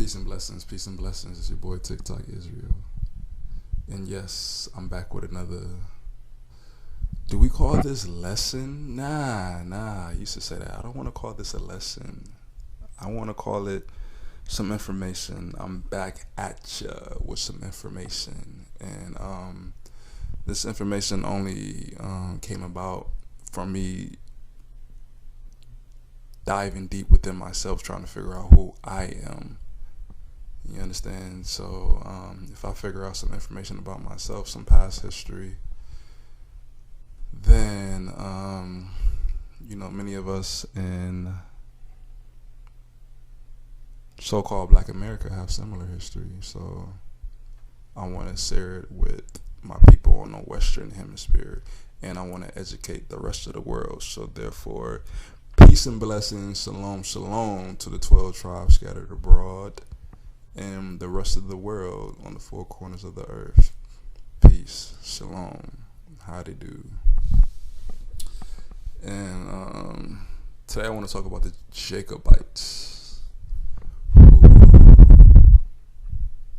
Peace and blessings, peace and blessings. It's your boy TikTok Israel. And yes, I'm back with another. Do we call this lesson? Nah. I used to say that. I don't want to call this a lesson. I want to call it some information. I'm back at ya with some information. And this information only came about from me diving deep within myself, trying to figure out who I am. You understand? So if I figure out some information about myself, some past history, then many of us in so-called Black America have similar history. So I want to share it with my people on the Western Hemisphere, and I want to educate the rest of the world. So therefore, peace and blessings, shalom to the 12 tribes scattered abroad and the rest of the world on the four corners of the earth. Peace, shalom, howdy do. And today I want to talk about the Jacobites. Ooh,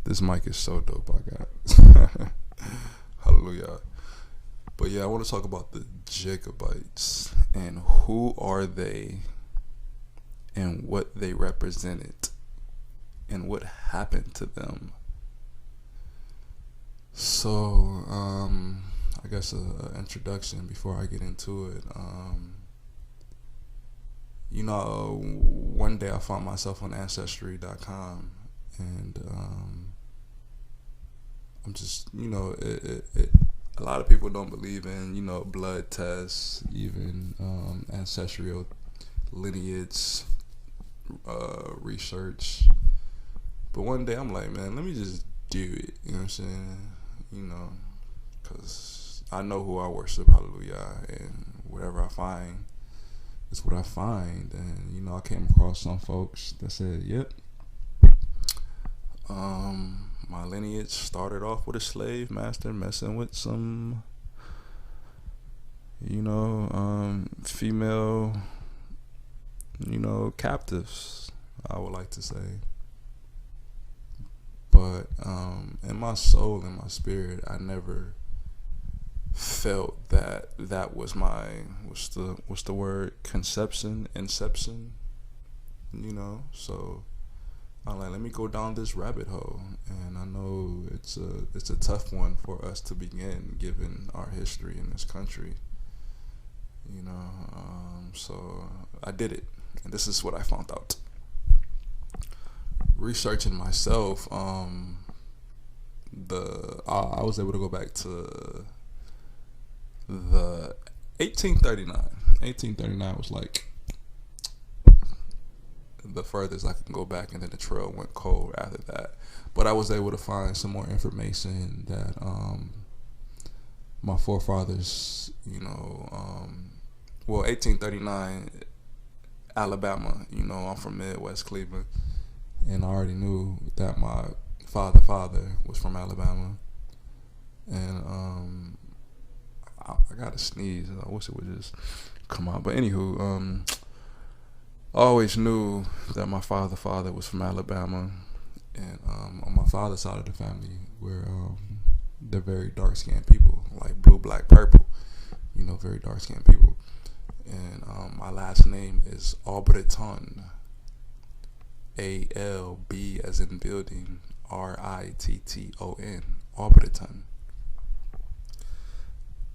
this mic is so dope, I got. Hallelujah. But yeah, I want to talk about the Jacobites and who are they and what they represented and what happened to them. So, I guess an introduction before I get into it. One day I found myself on Ancestry.com, and I'm just, a lot of people don't believe in, blood tests, even ancestral lineage research. But one day I'm like, man, let me just do it. You know what I'm saying? Because I know who I worship, hallelujah, and whatever I find is what I find. And, I came across some folks that said, yep, my lineage started off with a slave master messing with some, female, captives, I would like to say. But in my soul, in my spirit, I never felt that was my what's the word, inception. So I'm like, let me go down this rabbit hole, and I know it's a tough one for us to begin, given our history in this country. So I did it, and this is what I found out. Researching myself, I was able to go back to the 1839. 1839 was like the furthest I could go back, and then the trail went cold after that. But I was able to find some more information that my forefathers, 1839, Alabama. I'm from Midwest Cleveland, and I already knew that my father was from Alabama. And I gotta sneeze. I wish it would just come out. But anywho, I always knew that my father was from Alabama, and on my father's side of the family, they're very dark-skinned people, like blue, black, purple, very dark-skinned people. And my last name is Albritton, A-L-B as in building, R-I-T-T-O-N, Albritton.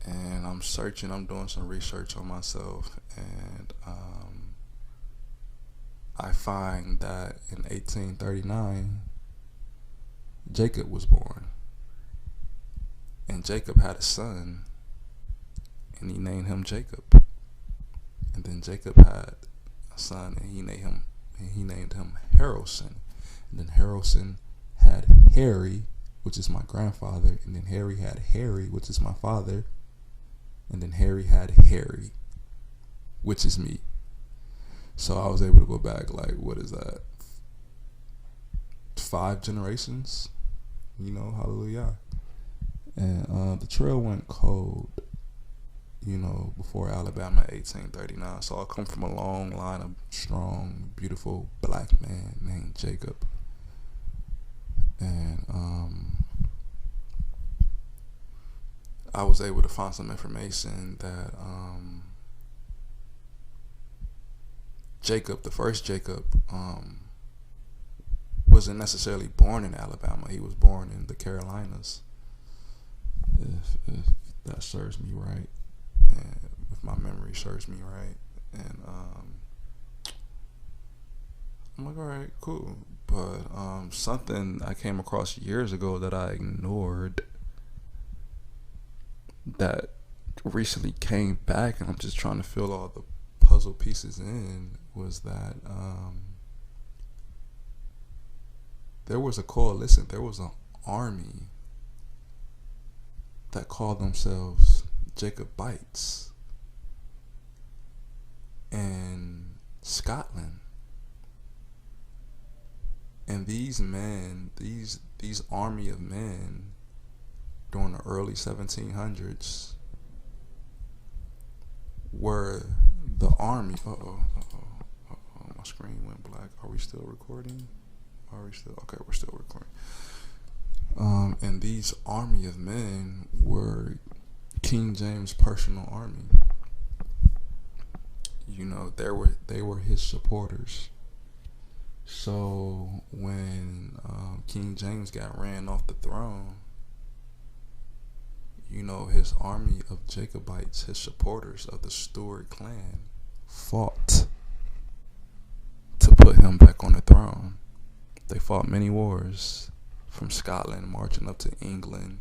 And I'm searching, I'm doing some research on myself, and I find that in 1839, Jacob was born. And Jacob had a son, and he named him Jacob. And then Jacob had a son, and he named him Harrelson. And then Harrelson had Harry, which is my grandfather, and then Harry had Harry, which is my father, and then Harry had Harry, which is me. So I was able to go back, like, what is that? 5 generations, hallelujah. And the trail went cold, before Alabama, 1839. So I come from a long line of strong, beautiful black men named Jacob. I was able to find some information that Jacob, the first Jacob, wasn't necessarily born in Alabama. He was born in the Carolinas, if that serves me right, and if my memory serves me right. And I'm like, all right, cool. But something I came across years ago that I ignored that recently came back, and I'm just trying to fill all the puzzle pieces in, was that there was a coalition, there was an army that called themselves Jacobites in Scotland. And these men, these army of men during the early 1700s were the army. My screen went black. Are we still recording? Okay, we're still recording. And these army of men were King James' personal army. You know, they were his supporters. So when King James got ran off the throne, you know, his army of Jacobites, his supporters of the Stuart clan, fought to put him back on the throne. They fought many wars, from Scotland marching up to England,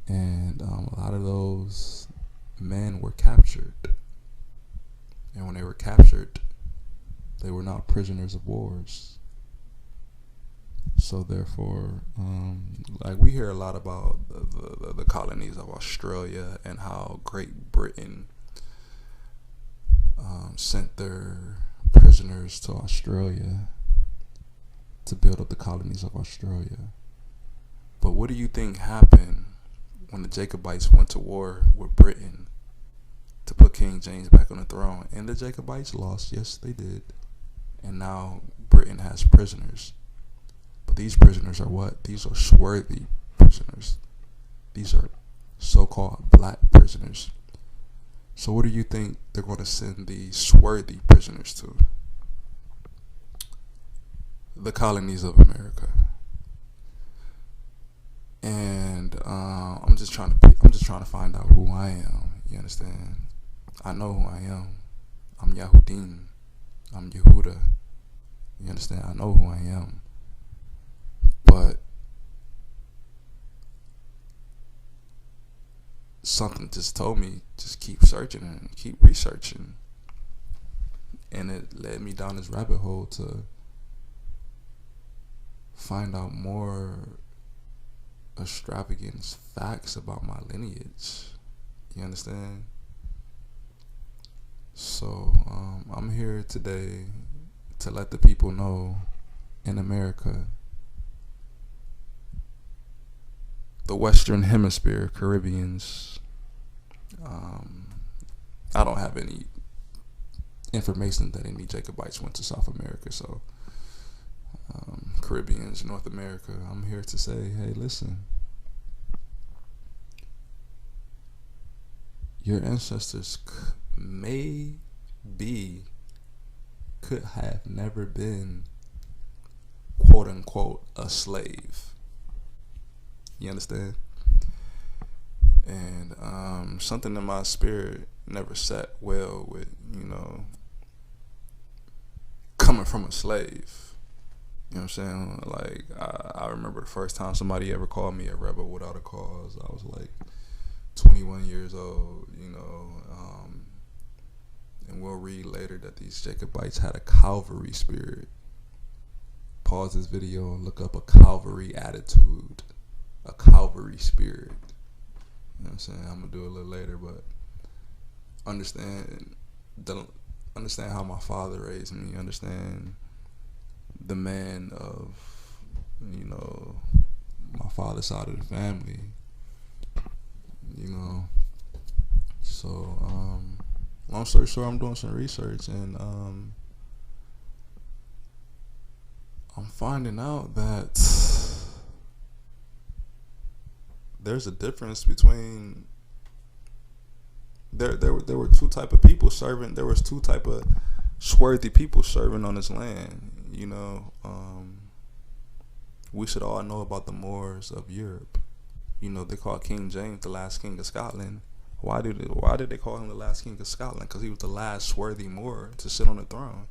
and a lot of those men were captured. And when they were captured, they were now prisoners of wars. So therefore, like, we hear a lot about the colonies of Australia and how Great Britain sent their prisoners to Australia to build up the colonies of Australia. But what do you think happened when the Jacobites went to war with Britain to put King James back on the throne? And the Jacobites lost. Yes, they did. And now Britain has prisoners. But these prisoners are what? These are swarthy prisoners. These are so-called black prisoners. So what do you think they're going to send these swarthy prisoners to? The colonies of America. And I'm just trying to find out who I am. You understand? I know who I am. I'm Yahudim. I'm Yehuda. You understand? I know who I am. But something just told me, just keep searching and keep researching. And it led me down this rabbit hole to find out more extravagant facts about my lineage. You understand? So I'm here today to let the people know in America, the Western Hemisphere, Caribbeans. I don't have any information that any Jacobites went to South America, so Caribbeans, North America, I'm here to say, hey, listen, your ancestors could have never been, quote unquote, a slave. You understand? And something in my spirit never sat well with, you know, coming from a slave. You know what I'm saying? Like, I remember the first time somebody ever called me a rebel without a cause. I was like 21 years old, you know. And we'll read later that these Jacobites had a Calvary spirit. Pause this video and look up a Calvary attitude, a Calvary spirit. You know what I'm saying? I'm gonna do it a little later, but understand how my father raised me. Understand the man of, you know, my father's side of the family. You know, so long story short, I'm doing some research, and I'm finding out that there's a difference between there were two type of people serving. There was two type of swarthy people serving on this land. We should all know about the Moors of Europe. They call King James the last king of Scotland. Why did they call him the last king of Scotland? Because he was the last swarthy Moor to sit on the throne.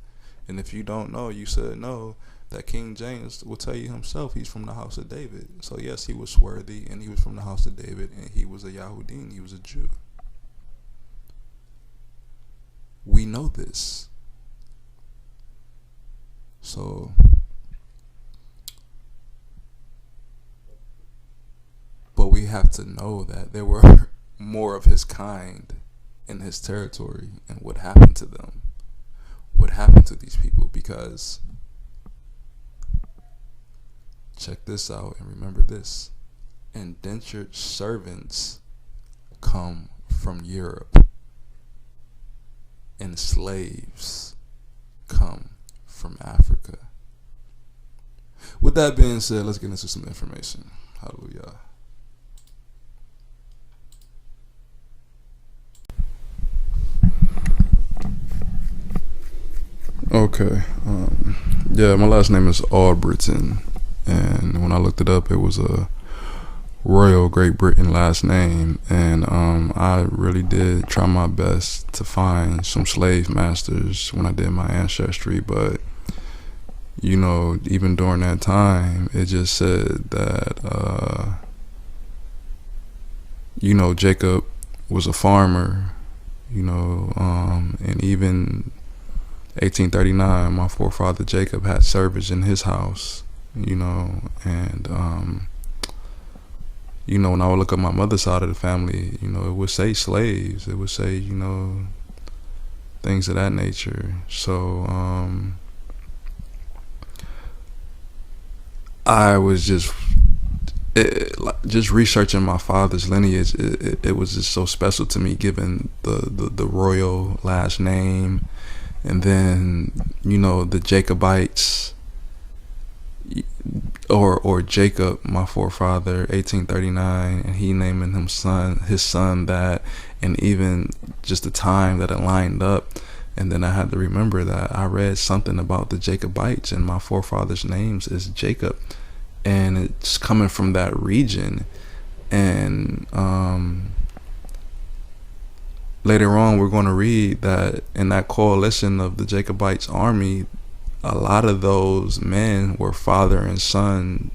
And if you don't know, you should know that King James will tell you himself he's from the house of David. So yes, he was swarthy, and he was from the house of David, and he was a Yahudim, he was a Jew. We know this. So, but we have to know that there were more of his kind in his territory, and what happened to them, what happened to these people, because check this out and remember this: indentured servants come from Europe, and slaves come from Africa. With that being said, let's get into some information. Hallelujah. Okay. Yeah, my last name is Albritton, and when I looked it up, it was a Royal Great Britain last name, and I really did try my best to find some slave masters when I did my ancestry, but even during that time, it just said that Jacob was a farmer, and even 1839, my forefather Jacob had servants in his house, and when I would look at my mother's side of the family, it would say slaves. It would say, things of that nature. So, I was just researching my father's lineage. It was just so special to me, given the royal last name, and then the Jacobites, or Jacob, my forefather, 1839, and he naming his son that, and even just the time that it lined up. And then I had to remember that I read something about the Jacobites, and my forefather's names is Jacob, and it's coming from that region. And later on, we're going to read that in that coalition of the Jacobites army, a lot of those men were father and son,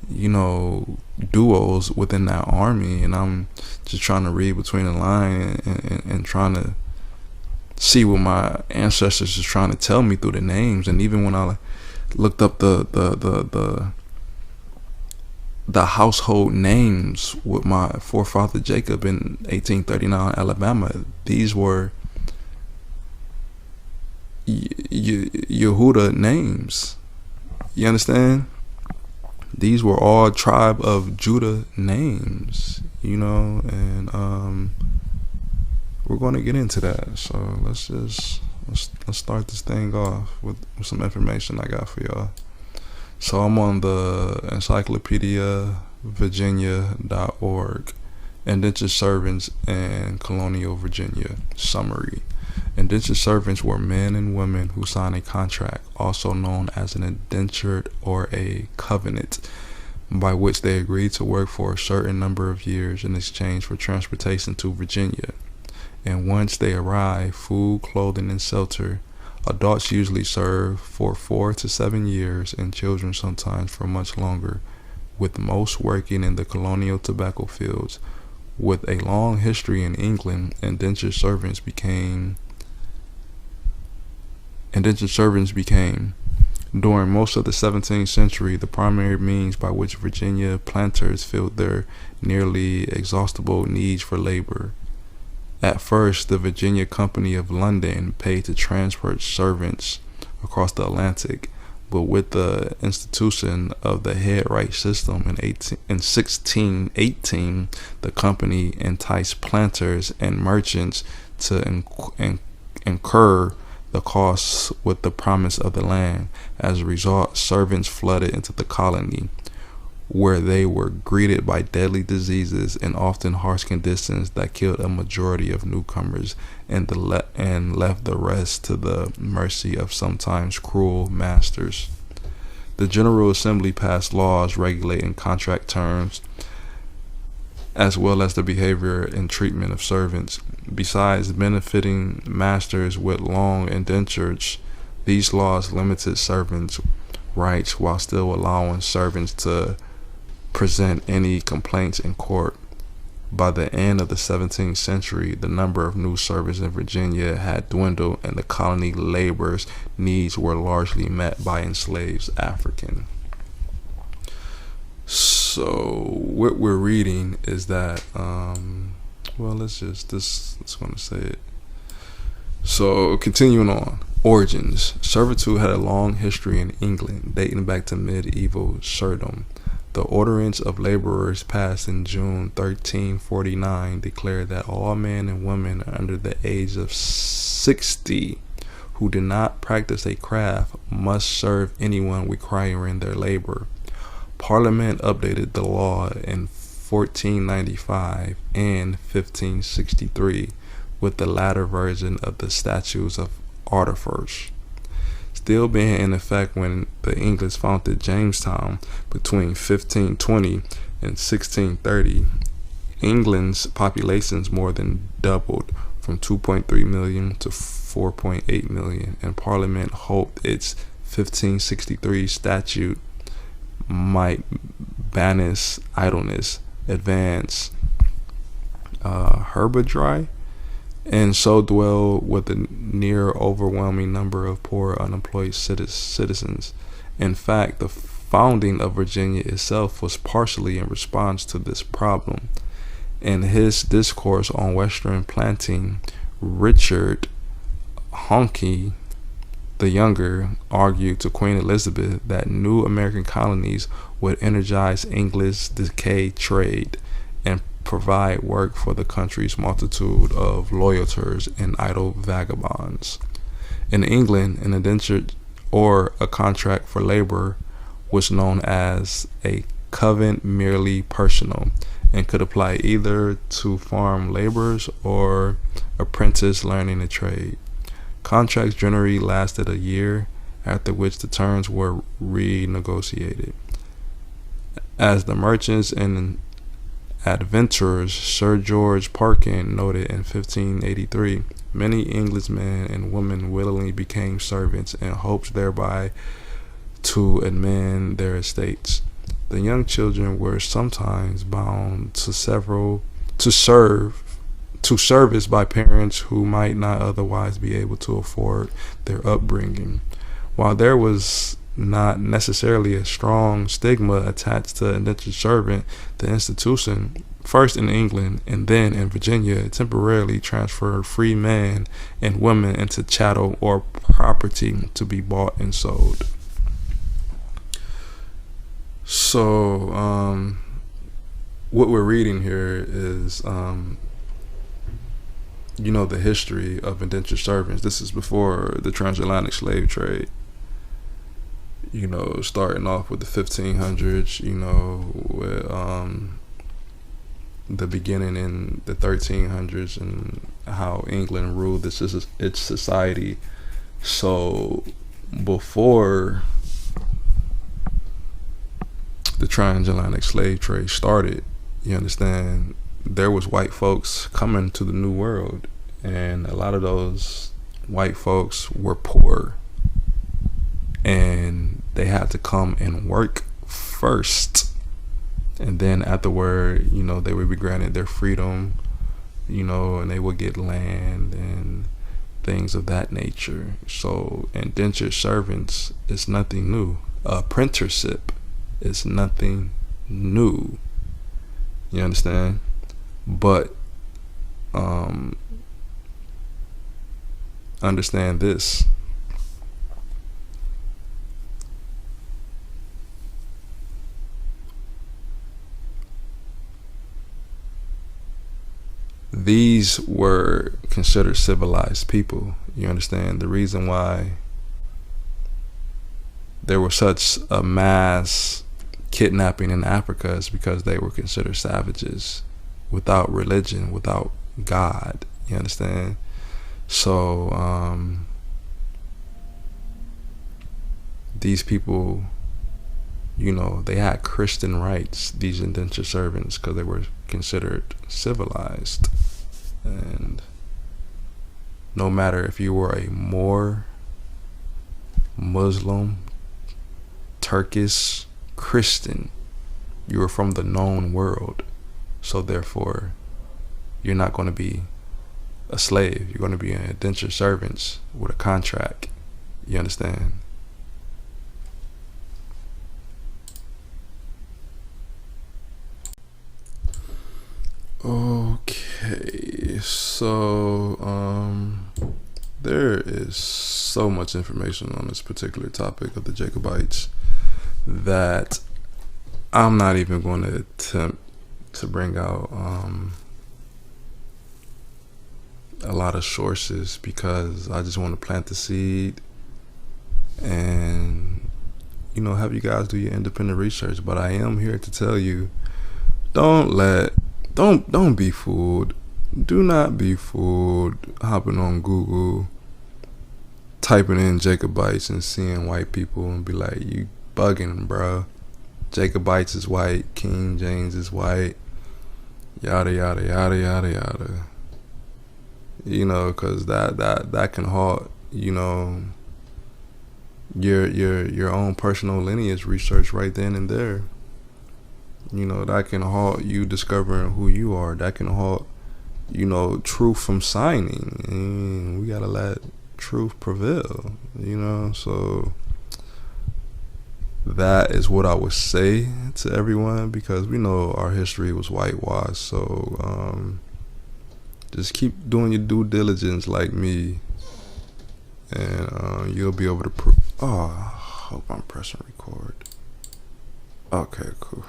duos within that army. And I'm just trying to read between the line and trying to see what my ancestors is trying to tell me through the names. And even when I looked up the household names with my forefather Jacob in 1839 Alabama, these were Yehuda names. You understand? These were all tribe of Judah names, and we're going to get into that. So let's start this thing off with some information I got for y'all. So I'm on the encyclopediavirginia.org. Indentured servants in colonial Virginia. Summary. Indentured servants were men and women who signed a contract, also known as an indentured or a covenant, by which they agreed to work for a certain number of years in exchange for transportation to Virginia. And once they arrive, food, clothing, and shelter. Adults usually serve for 4 to 7 years, and children sometimes for much longer, with most working in the colonial tobacco fields. With a long history in England, indentured servants became, during most of the 17th century, the primary means by which Virginia planters filled their nearly exhaustible needs for labor. At first, the Virginia Company of London paid to transport servants across the Atlantic, but with the institution of the head-right system in 1618, the company enticed planters and merchants to incur the costs with the promise of the land. As a result, servants flooded into the colony, where they were greeted by deadly diseases and often harsh conditions that killed a majority of newcomers and left the rest to the mercy of sometimes cruel masters. The General Assembly passed laws regulating contract terms as well as the behavior and treatment of servants. Besides benefiting masters with long indentures, these laws limited servants' rights while still allowing servants to present any complaints in court. By the end of the 17th century, the number of new servants in Virginia had dwindled, and the colony labor's needs were largely met by enslaved Africans. So what we're reading is that, let's want to say it. So continuing on, origins. Servitude had a long history in England, dating back to medieval serfdom. The Ordinance of Laborers passed in June 1349 declared that all men and women under the age of 60 who did not practice a craft must serve anyone requiring their labor. Parliament updated the law in 1495 and 1563 with the latter version of the Statutes of Artificers still being in effect when the English founded Jamestown between 1520 and 1630. England's populations more than doubled from 2.3 million to 4.8 million, and Parliament hoped its 1563 statute might banish idleness, advance heraldry, and so dwell with a near overwhelming number of poor unemployed citizens. In fact, the founding of Virginia itself was partially in response to this problem. In his discourse on Western planting, Richard Honky the Younger argued to Queen Elizabeth that new American colonies would energize English decayed trade and provide work for the country's multitude of loiterers and idle vagabonds. In England, an indentured or a contract for labor was known as a covenant merely personal and could apply either to farm laborers or apprentice learning a trade. Contracts generally lasted a year, after which the terms were renegotiated. As the merchants and adventurers Sir George Parkin noted in 1583, many Englishmen and women willingly became servants in hopes thereby to amend their estates. The young children were sometimes bound to service by parents who might not otherwise be able to afford their upbringing. While there was not necessarily a strong stigma attached to indentured servant, the institution, first in England and then in Virginia, temporarily transferred free men and women into chattel or property to be bought and sold. So, what we're reading here is, the history of indentured servants. This is before the transatlantic slave trade. Starting off with the 1500s, with the beginning in the 1300s and how England ruled its society. So before the transatlantic slave trade started, you understand, there was white folks coming to the New World, and a lot of those white folks were poor, and they had to come and work first, and then afterward, they would be granted their freedom, and they would get land and things of that nature. So indentured servants is nothing new. Apprenticeship is nothing new. You understand? But understand this. These were considered civilized people. You understand? The reason why there was such a mass kidnapping in Africa is because they were considered savages without religion, without God. You understand? So these people, they had Christian rights, these indentured servants, because they were considered civilized. And no matter if you were a Moor, Muslim, Turkish, Christian, you were from the known world. So therefore, you're not going to be a slave. You're going to be an indentured servant with a contract. You understand? Okay, so there is so much information on this particular topic of the Jacobites that I'm not even going to attempt to bring out a lot of sources, because I just want to plant the seed and have you guys do your independent research. But I am here to tell you, don't be fooled. Do not be fooled hopping on Google, typing in Jacobites and seeing white people and be like, you bugging, bro. Jacobites is white, King James is white, yada yada yada yada yada. Because that can halt your own personal lineage research right then and there. That can halt you discovering who you are. That can halt truth from signing. And we gotta let truth prevail. So that is what I would say to everyone, because we know our history was whitewashed. So just keep doing your due diligence like me, and you'll be able to prove. Oh, I hope I'm pressing record. Okay, cool.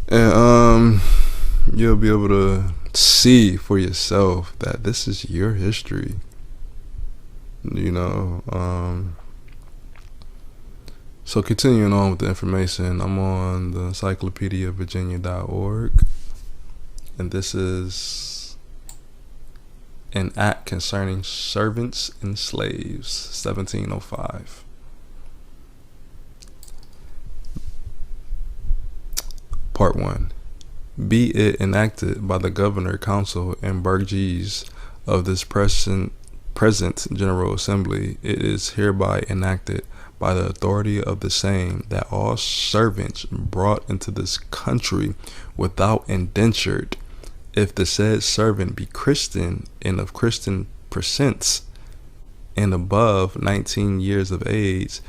And you'll be able to see for yourself that this is your history. So continuing on with the information, I'm on the encyclopediavirginia.org, and this is an act concerning servants and slaves, 1705. Part 1. Be it enacted by the Governor, Council, and Burgesses of this present General Assembly, it is hereby enacted by the authority of the same, that all servants brought into this country without indentured, if the said servant be Christian and of Christian presence, and above 19 years of age,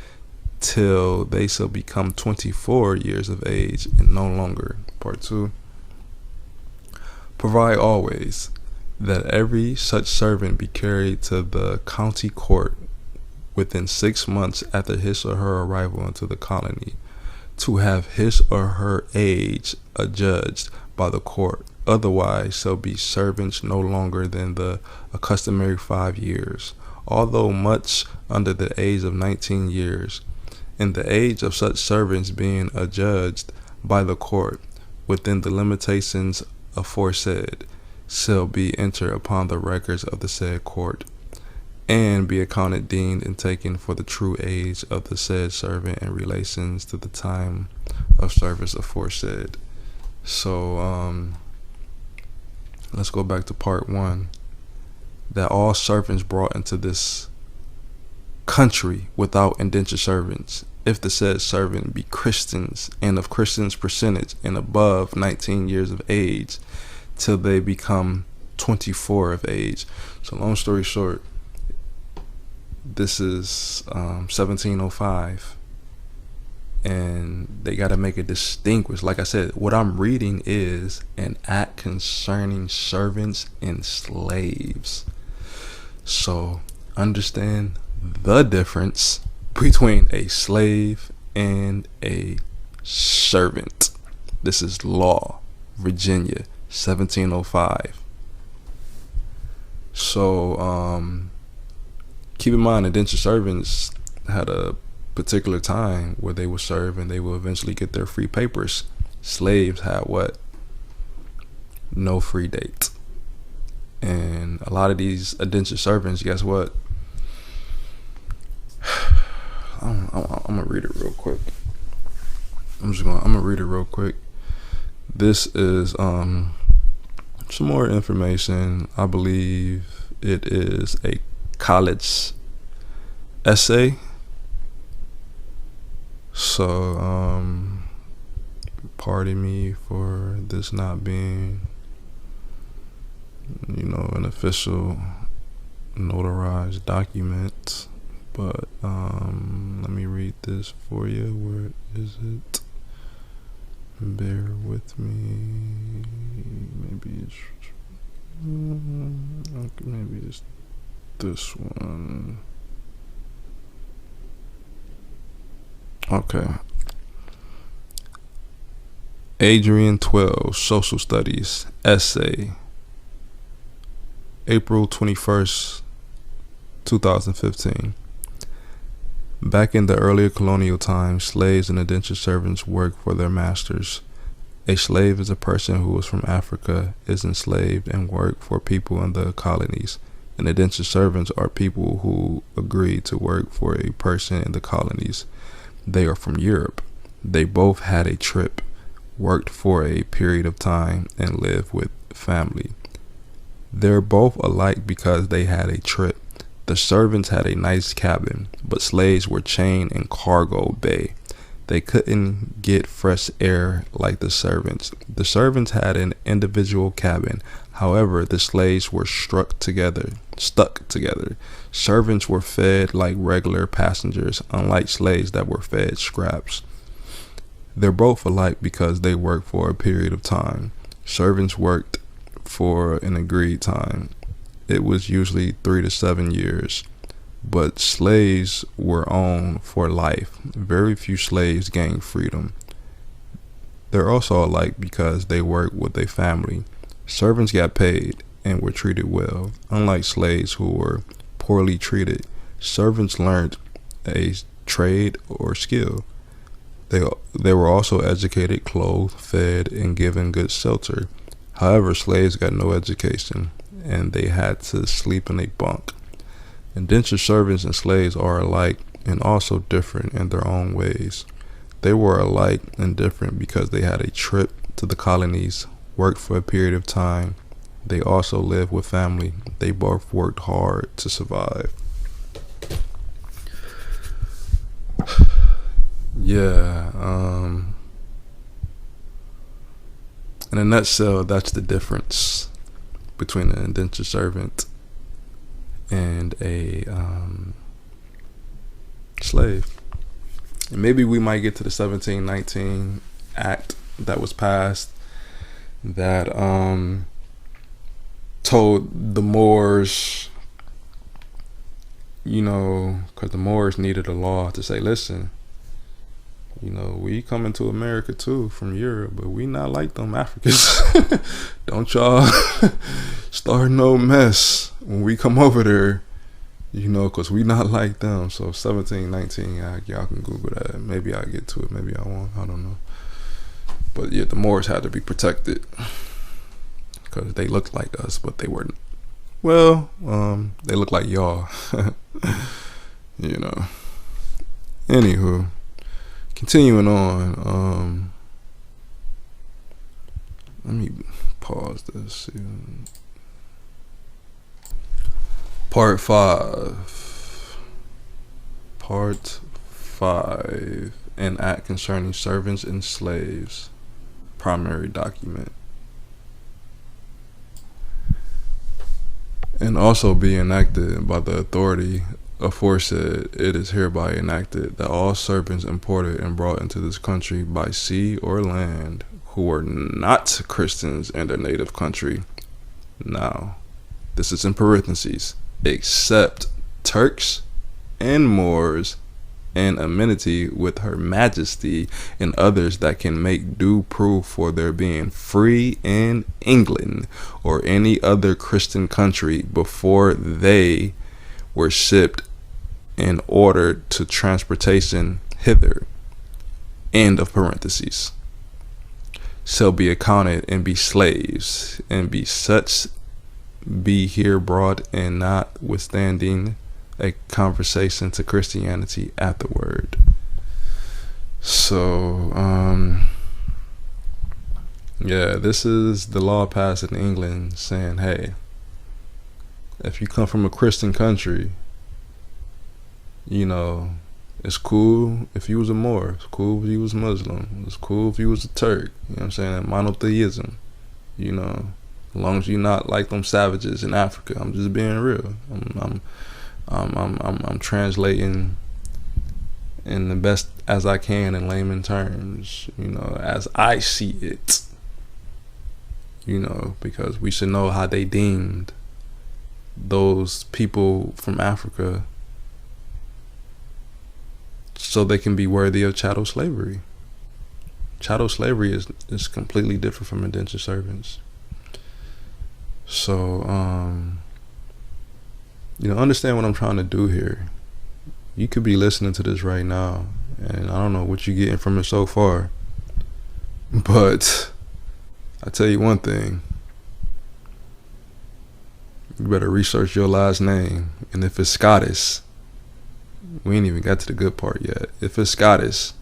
till they shall become 24 years of age and no longer. Part 2. Provide always that every such servant be carried to the county court within 6 months after his or her arrival into the colony, to have his or her age adjudged by the court. Otherwise shall be servants no longer than the customary 5 years, although much under the age of 19 years, and the age of such servants being adjudged by the court within the limitations aforesaid, shall be entered upon the records of the said court, and be accounted, deemed, and taken for the true age of the said servant in relations to the time of service aforesaid. So let's go back to part 1. That all servants brought into this country without indentured servants, if the said servant be Christians and of Christians percentage and above 19 years of age, till they become 24 of age. So long story short, this is 1705, and they got to make it distinguished. Like I said, what I'm reading is an act concerning servants and slaves. So understand the difference between a slave and a servant. This is law, Virginia, 1705. So keep in mind, indentured servants had a particular time where they will serve and they will eventually get their free papers. Slaves had what? No free date. And a lot of these indentured servants, guess what? I'm gonna read it real quick. I'm gonna read it real quick. This is some more information. I believe it is a college essay. So pardon me for this not being, an official notarized document, but let me read this for you. Where is it? Bear with me. Maybe it's this one. Okay. Adrian 12, Social Studies, essay, April 21st, 2015. Back in the earlier colonial times, slaves and indentured servants worked for their masters. A slave is a person who is from Africa, is enslaved, and worked for people in the colonies. And indentured servants are people who agree to work for a person in the colonies. They are from Europe. They both had a trip, worked for a period of time, and lived with family. They're both alike because they had a trip. The servants had a nice cabin, but slaves were chained in cargo bay. They couldn't get fresh air like the servants. The servants had an individual cabin. However, the slaves were stuck together. Servants were fed like regular passengers, unlike slaves that were fed scraps. They're both alike because they worked for a period of time. Servants worked for an agreed time. It was usually 3 to 7 years, but slaves were owned for life. Very few slaves gained freedom. They're also alike because they worked with a family. Servants got paid and were treated well, unlike slaves who were poorly treated. Servants learned a trade or skill. They were also educated, clothed, fed, and given good shelter. However, slaves got no education, and they had to sleep in a bunk. Indentured servants and slaves are alike and also different in their own ways. They were alike and different because they had a trip to the colonies, worked for a period of time. They also lived with family. They both worked hard to survive. Yeah, in a nutshell, that's the difference between an indentured servant and a slave. And maybe we might get to the 1719 Act that was passed that told the Moors, because the Moors needed a law to say, listen, we coming to America too from Europe, but we not like them Africans. Don't y'all start no mess when we come over there, because we not like them. So 1719 Act, y'all can Google that. Maybe I'll get to it, maybe I won't, I don't know. But yeah, the Moors had to be protected because they looked like us, but they weren't. Well, they look like y'all. Anywho, continuing on, let me pause this. Part 5. An act concerning servants and slaves. Primary document. And also be enacted by the authority aforesaid, it is hereby enacted that all servants imported and brought into this country by sea or land who were not Christians in their native country. Now, this is in parentheses, except Turks and Moors, and amenity with Her Majesty and others that can make due proof for their being free in England or any other Christian country before they were shipped in order to transportation hither, end of parentheses, shall be accounted and be slaves, and be such be here brought, and notwithstanding a conversation to Christianity afterward. So, yeah, this is the law passed in England saying, hey, if you come from a Christian country, you know, it's cool if you was a Moor, it's cool if you was Muslim, it's cool if you was a Turk, you know what I'm saying, monotheism, you know, as long as you're not like them savages in Africa. I'm just being real. I'm translating in the best as I can in layman terms, you know, as I see it, you know, because we should know how they deemed those people from Africa so they can be worthy of chattel slavery. Chattel slavery is completely different from indentured servants. So, you know, understand what I'm trying to do here. You could be listening to this right now, and I don't know what you're getting from it so far, but I tell you one thing. You better research your last name, and if it's Scottish, we ain't even got to the good part yet. If it's Scottish,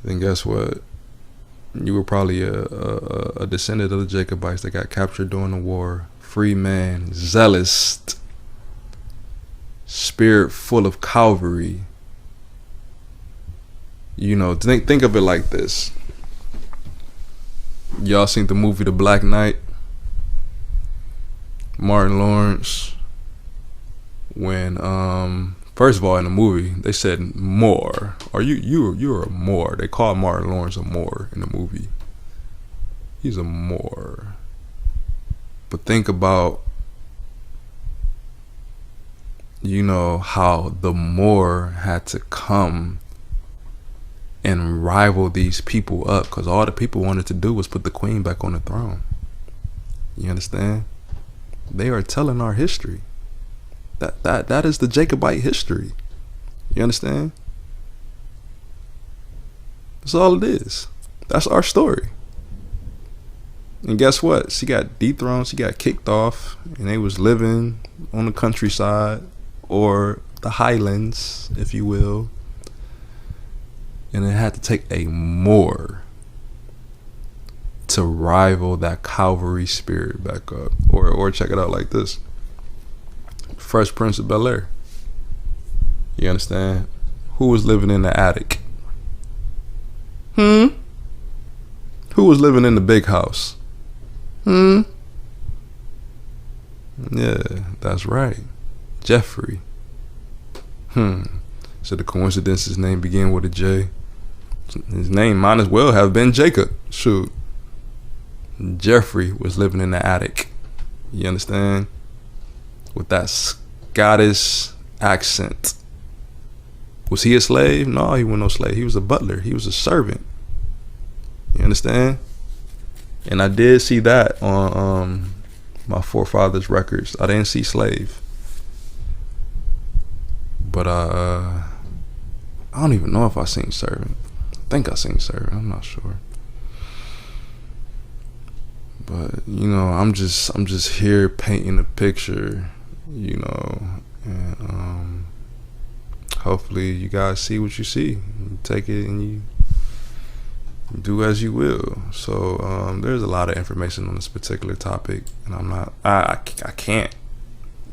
then guess what? You were probably a descendant of the Jacobites that got captured during the war. Free man, zealous, spirit full of Calvary. You know, think of it like this. Y'all seen the movie The Black Knight? Martin Lawrence. When first of all, in the movie they said Moor, or you're a Moor. They called Martin Lawrence a Moor in the movie. He's a Moor. But think about, you know, how the Moor had to come and rival these people up, because all the people wanted to do was put the queen back on the throne. You understand? They are telling our history. That is the Jacobite history. You understand? That's all it is. That's our story. And guess what? She got dethroned, she got kicked off, and they was living on the countryside, or the highlands, if you will. And it had to take a Moor to rival that Calvary spirit back up. Or check it out like this. Fresh Prince of Bel-Air. You understand? Who was living in the attic? Who was living in the big house? Yeah, that's right. Jeffrey. So the coincidence his name began with a J. His name might as well have been Jacob. Shoot. Jeffrey was living in the attic. You understand? With that Scottish accent. Was he a slave? No, he wasn't no slave. He was a butler. He was a servant. You understand? And I did see that on my forefathers' records. I didn't see slave. But I don't even know if I seen servant. I think I seen servant. I'm not sure. But you know, I'm just here painting a picture, you know, and hopefully you guys see what you see. You take it and you do as you will. So there's a lot of information on this particular topic, and I can't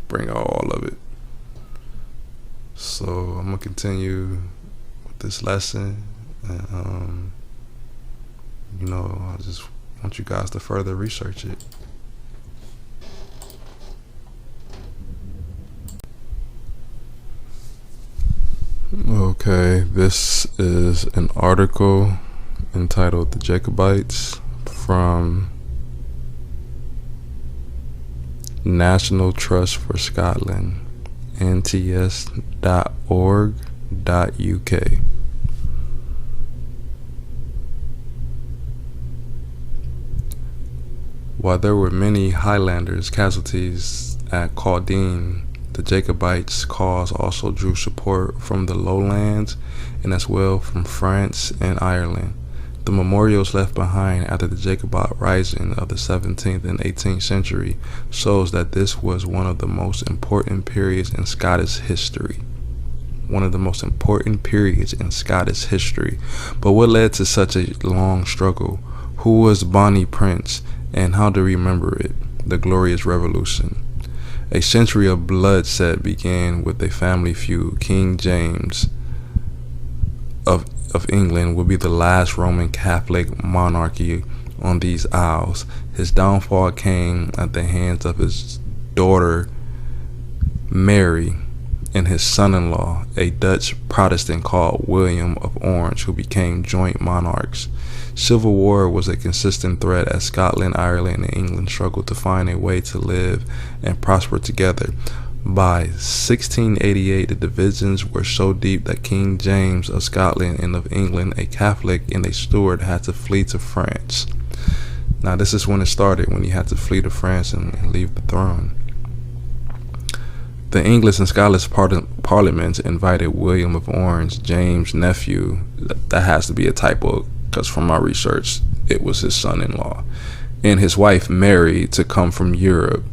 bring out all of it. So I'm gonna continue with this lesson, and you know, I just want you guys to further research it. Okay, this is an article entitled "The Jacobites" from National Trust for Scotland, nts.org.uk. While there were many Highlanders casualties at Caudine, The Jacobites' cause also drew support from the lowlands and as well from France and Ireland. The memorials left behind after the Jacobite rising of the 17th and 18th century shows that this was one of the most important periods in Scottish history. One of the most important periods in Scottish history. But what led to such a long struggle? Who was Bonnie Prince, and how to remember it? The Glorious Revolution. A century of bloodshed began with a family feud. King James of England would be the last Roman Catholic monarchy on these isles. His downfall came at the hands of his daughter Mary and his son-in-law, a Dutch Protestant called William of Orange, who became joint monarchs. Civil war was a consistent threat as Scotland, Ireland, and England struggled to find a way to live and prosper together. By 1688, the divisions were so deep that King James of Scotland and of England, a Catholic and a Stuart, had to flee to France. Now, this is when it started, when he had to flee to France and leave the throne. The English and Scottish parliaments invited William of Orange, James' nephew. That has to be a typo, because from my research, it was his son-in-law, and his wife Mary to come from Europe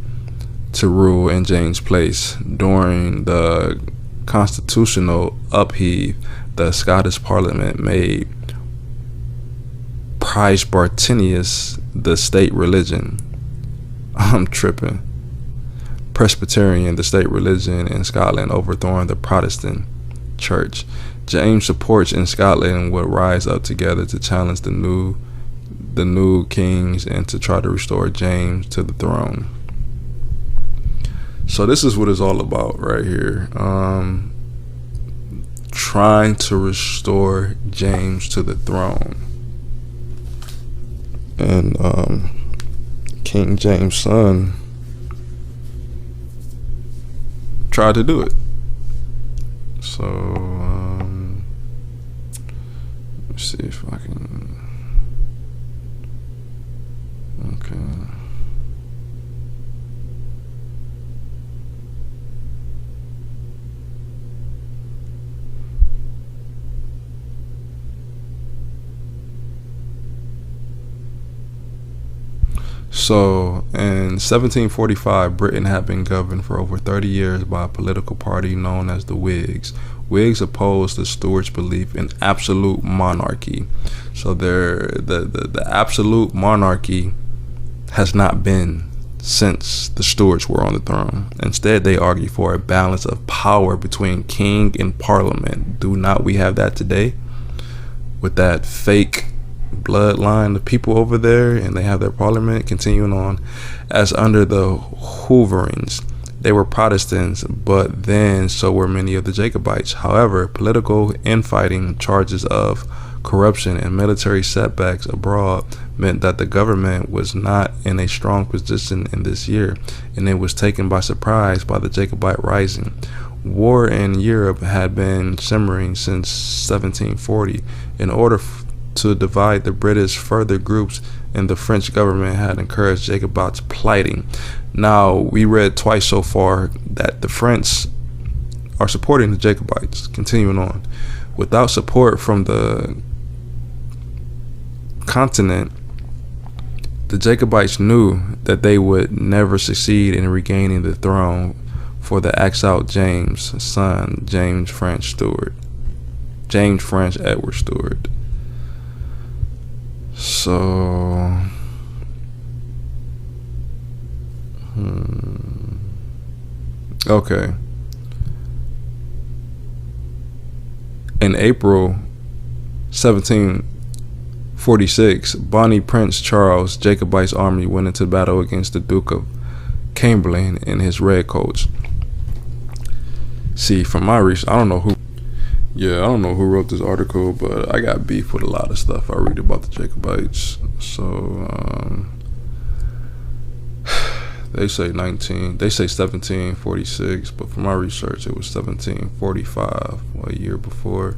to rule in James' place. During the constitutional upheave, the Scottish Parliament made Presbyterianism the state religion. I'm tripping. Presbyterian, the state religion in Scotland, overthrowing the Protestant church. James' supporters in Scotland would rise up together to challenge the new kings and to try to restore James to the throne. So this is what it's all about right here. Trying to restore James to the throne. And King James' son tried to do it. So let's see if I can. Okay. So, in 1745, Britain had been governed for over 30 years by a political party known as the Whigs. Whigs opposed the Stuarts' belief in absolute monarchy. So, the absolute monarchy has not been since the Stuarts were on the throne. Instead, they argue for a balance of power between king and parliament. Do not we have that today? With that fake bloodline of people over there, and they have their parliament continuing on as under the Hooverings. They were Protestants, but then so were many of the Jacobites. However, political infighting, charges of corruption, and military setbacks abroad meant that the government was not in a strong position in this year, and it was taken by surprise by the Jacobite rising. War in Europe had been simmering since 1740. In order to divide the British further, groups in the French government had encouraged Jacobites plighting. Now, we read twice so far that the French are supporting the Jacobites. Continuing on, without support from the continent, the Jacobites knew that they would never succeed in regaining the throne for the exiled James' son, James French Edward Stuart. So, okay. In April 1746, Bonnie Prince Charles' Jacobite army went into battle against the Duke of Cumberland and his redcoats. See, from my research, I don't know who wrote this article, but I got beef with a lot of stuff I read about the Jacobites. So, they say 1746, but from my research, it was 1745, a year before.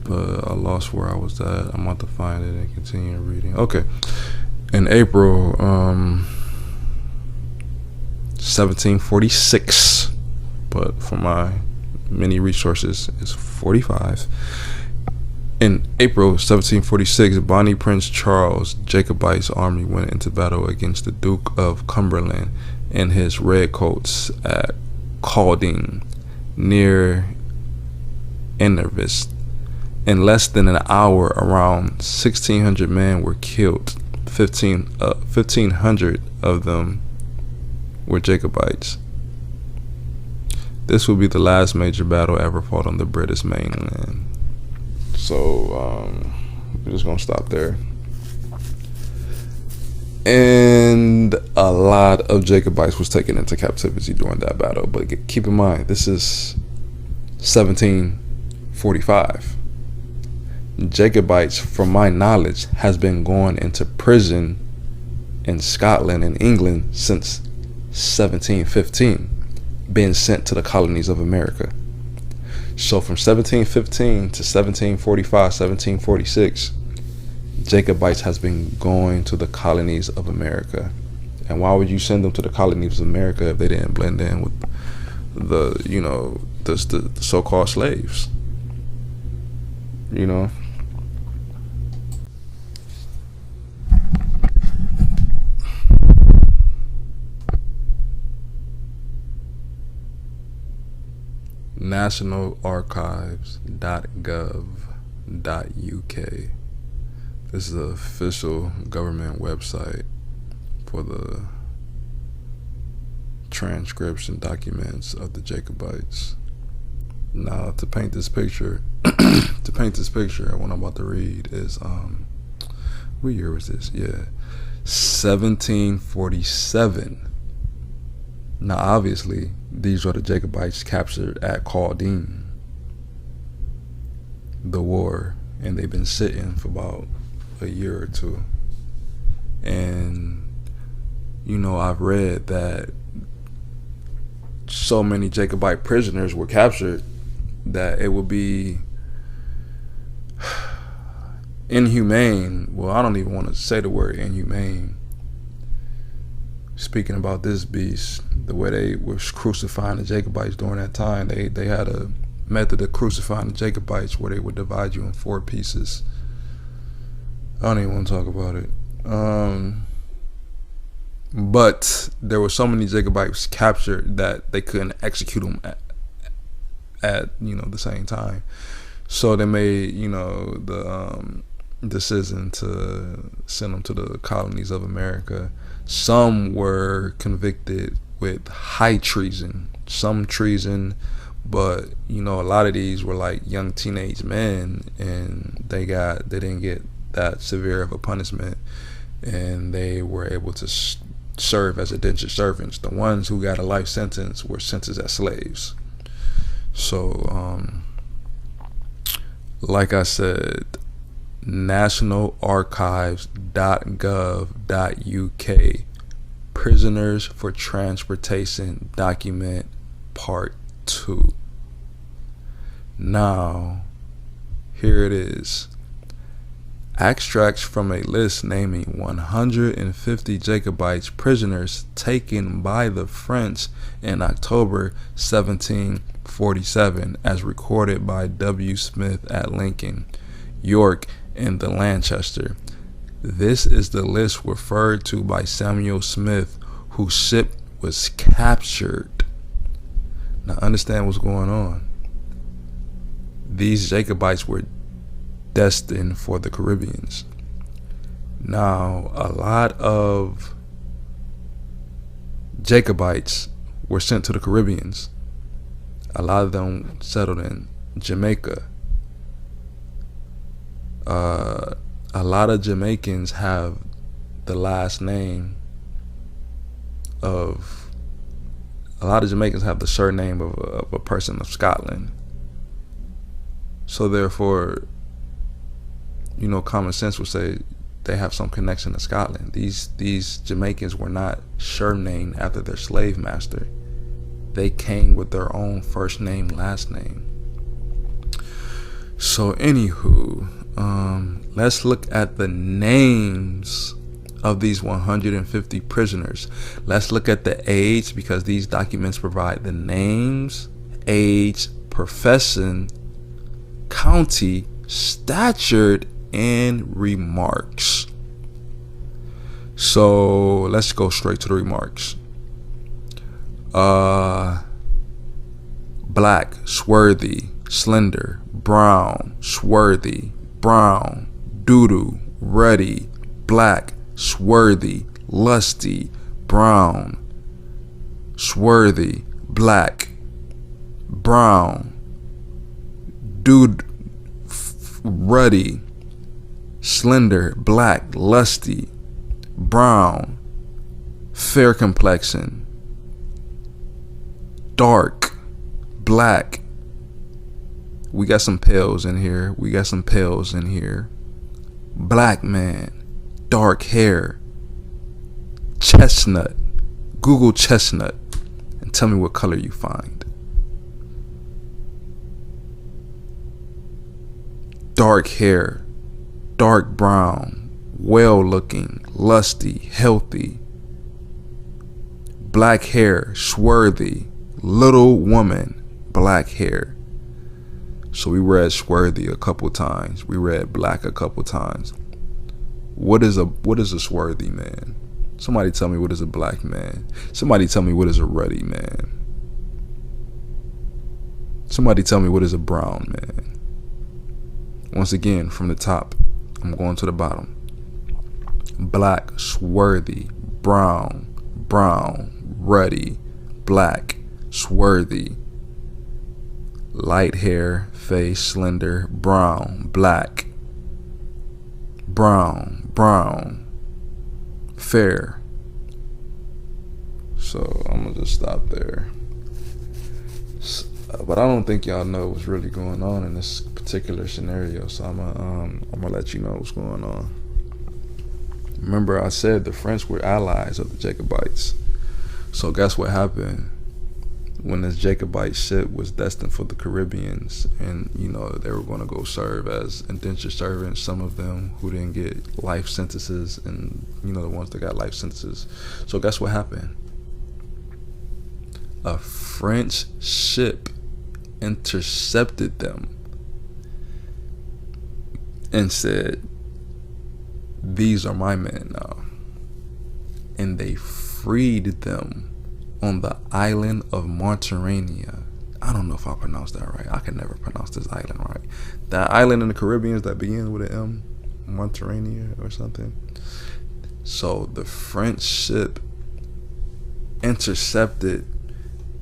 But I lost where I was at. I'm about to find it and continue reading. Okay. In April 1746, but for my many resources, it's 45. In April 1746, Bonnie Prince Charles' Jacobites army went into battle against the Duke of Cumberland and his redcoats at Calding, near Indentured. In less than an hour, around 1,600 men were killed. 1,500 of them were Jacobites. This would be the last major battle ever fought on the British mainland. So we're just gonna stop there. And a lot of Jacobites was taken into captivity during that battle. But keep in mind, this is 1745. Jacobites, from my knowledge, has been going into prison in Scotland and England since 1715, being sent to the colonies of America. So from 1715 to 1745, 1746, Jacobites has been going to the colonies of America. And why would you send them to the colonies of America if they didn't blend in with the so-called slaves? nationalarchives.gov.uk. This is the official government website for the transcription documents of the Jacobites. Now, to paint this picture, what I'm about to read is what year was this? 1747. Now, obviously, these are the Jacobites captured at Calding, the war, and they've been sitting for about a year or two. And I've read that so many Jacobite prisoners were captured that it would be inhumane. Well, I don't even want to say the word inhumane. Speaking about this beast, the way they were crucifying the Jacobites during that time, they had a method of crucifying the Jacobites where they would divide you in 4 pieces. I don't even want to talk about it. But there were so many Jacobites captured that they couldn't execute them at the same time. So they made the decision to send them to the colonies of America. Some were convicted with high treason, some treason, but a lot of these were like young teenage men, and they didn't get that severe of a punishment, and they were able to serve as indentured servants. The ones who got a life sentence were sentenced as slaves. So like I said, nationalarchives.gov.uk, Prisoners for Transportation Document Part 2. Now, here it is. Extracts from a list naming 150 Jacobites prisoners taken by the French in October 1747, as recorded by W. Smith at Lincoln, York, and the Lancaster. This is the list referred to by Samuel Smith, whose ship was captured. Now understand what's going on. These Jacobites were destined for the Caribbeans. Now, a lot of Jacobites were sent to the Caribbeans. A lot of them settled in Jamaica. A lot of Jamaicans have the last name of, a lot of Jamaicans have the surname of a person of Scotland. So therefore, common sense would say they have some connection to Scotland. These Jamaicans were not surnamed after their slave master. They came with their own first name, last name. So anywho, let's look at the names of these 150 prisoners. Let's look at the age, because these documents provide the names, age, profession, county, stature, and remarks. So let's go straight to the remarks. Black, swarthy, slender, brown, swarthy, brown, doodoo, ruddy, black, swarthy, lusty, brown, swarthy, black, brown, dude, ruddy, slender, black, lusty, brown, fair complexion, dark, black. We got some pales in here. Black man, dark hair, chestnut. Google chestnut and tell me what color you find. Dark hair, dark brown, well looking, lusty, healthy. Black hair, swarthy, little woman, black hair. So we read swarthy a couple times. We read black a couple times. What is a swarthy man? Somebody tell me what is a black man. Somebody tell me what is a ruddy man. Somebody tell me what is a brown man. Once again, from the top, I'm going to the bottom. Black, swarthy, brown, ruddy, black, swarthy, light hair, face, slender, brown, black, brown, fair. So I'm gonna just stop there. But I don't think y'all know what's really going on in this particular scenario, so I'm gonna let you know what's going on. Remember, I said the French were allies of the Jacobites. So guess what happened when this Jacobite ship was destined for the Caribbeans, and they were going to go serve as indentured servants, some of them who didn't get life sentences, and the ones that got life sentences. So guess what happened? A French ship intercepted them and said, "These are my men now," and they freed them on the island of Monterania. I don't know if I pronounced that right. I can never pronounce this island right. That island in the Caribbean that begins with an M, Monterania or something. So the French ship intercepted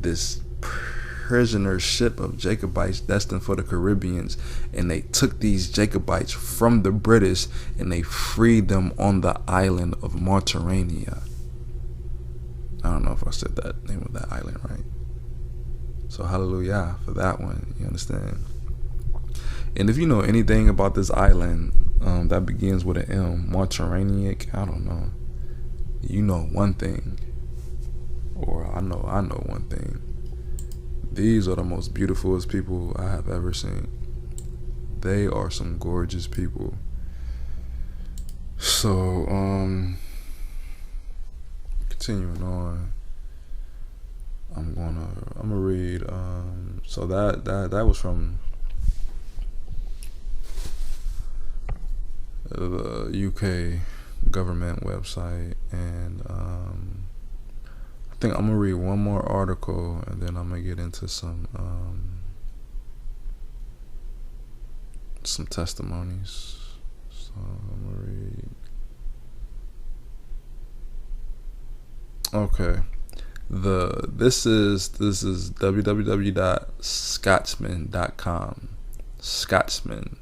this prisoner ship of Jacobites destined for the Caribbeans, and they took these Jacobites from the British and they freed them on the island of Monterania. I don't know if I said that name of that island right. So hallelujah for that one. You understand? And if you know anything about this island that begins with an M, Monteraniac, I don't know. You know one thing, or I know one thing. These are the most beautifulest people I have ever seen. They are some gorgeous people. So continuing on, I'm gonna read. So that was from the UK government website, and I think I'm gonna read one more article, and then I'm gonna get into some testimonies. So I'm gonna read. Okay, this is www.scotsman.com. Scotsman,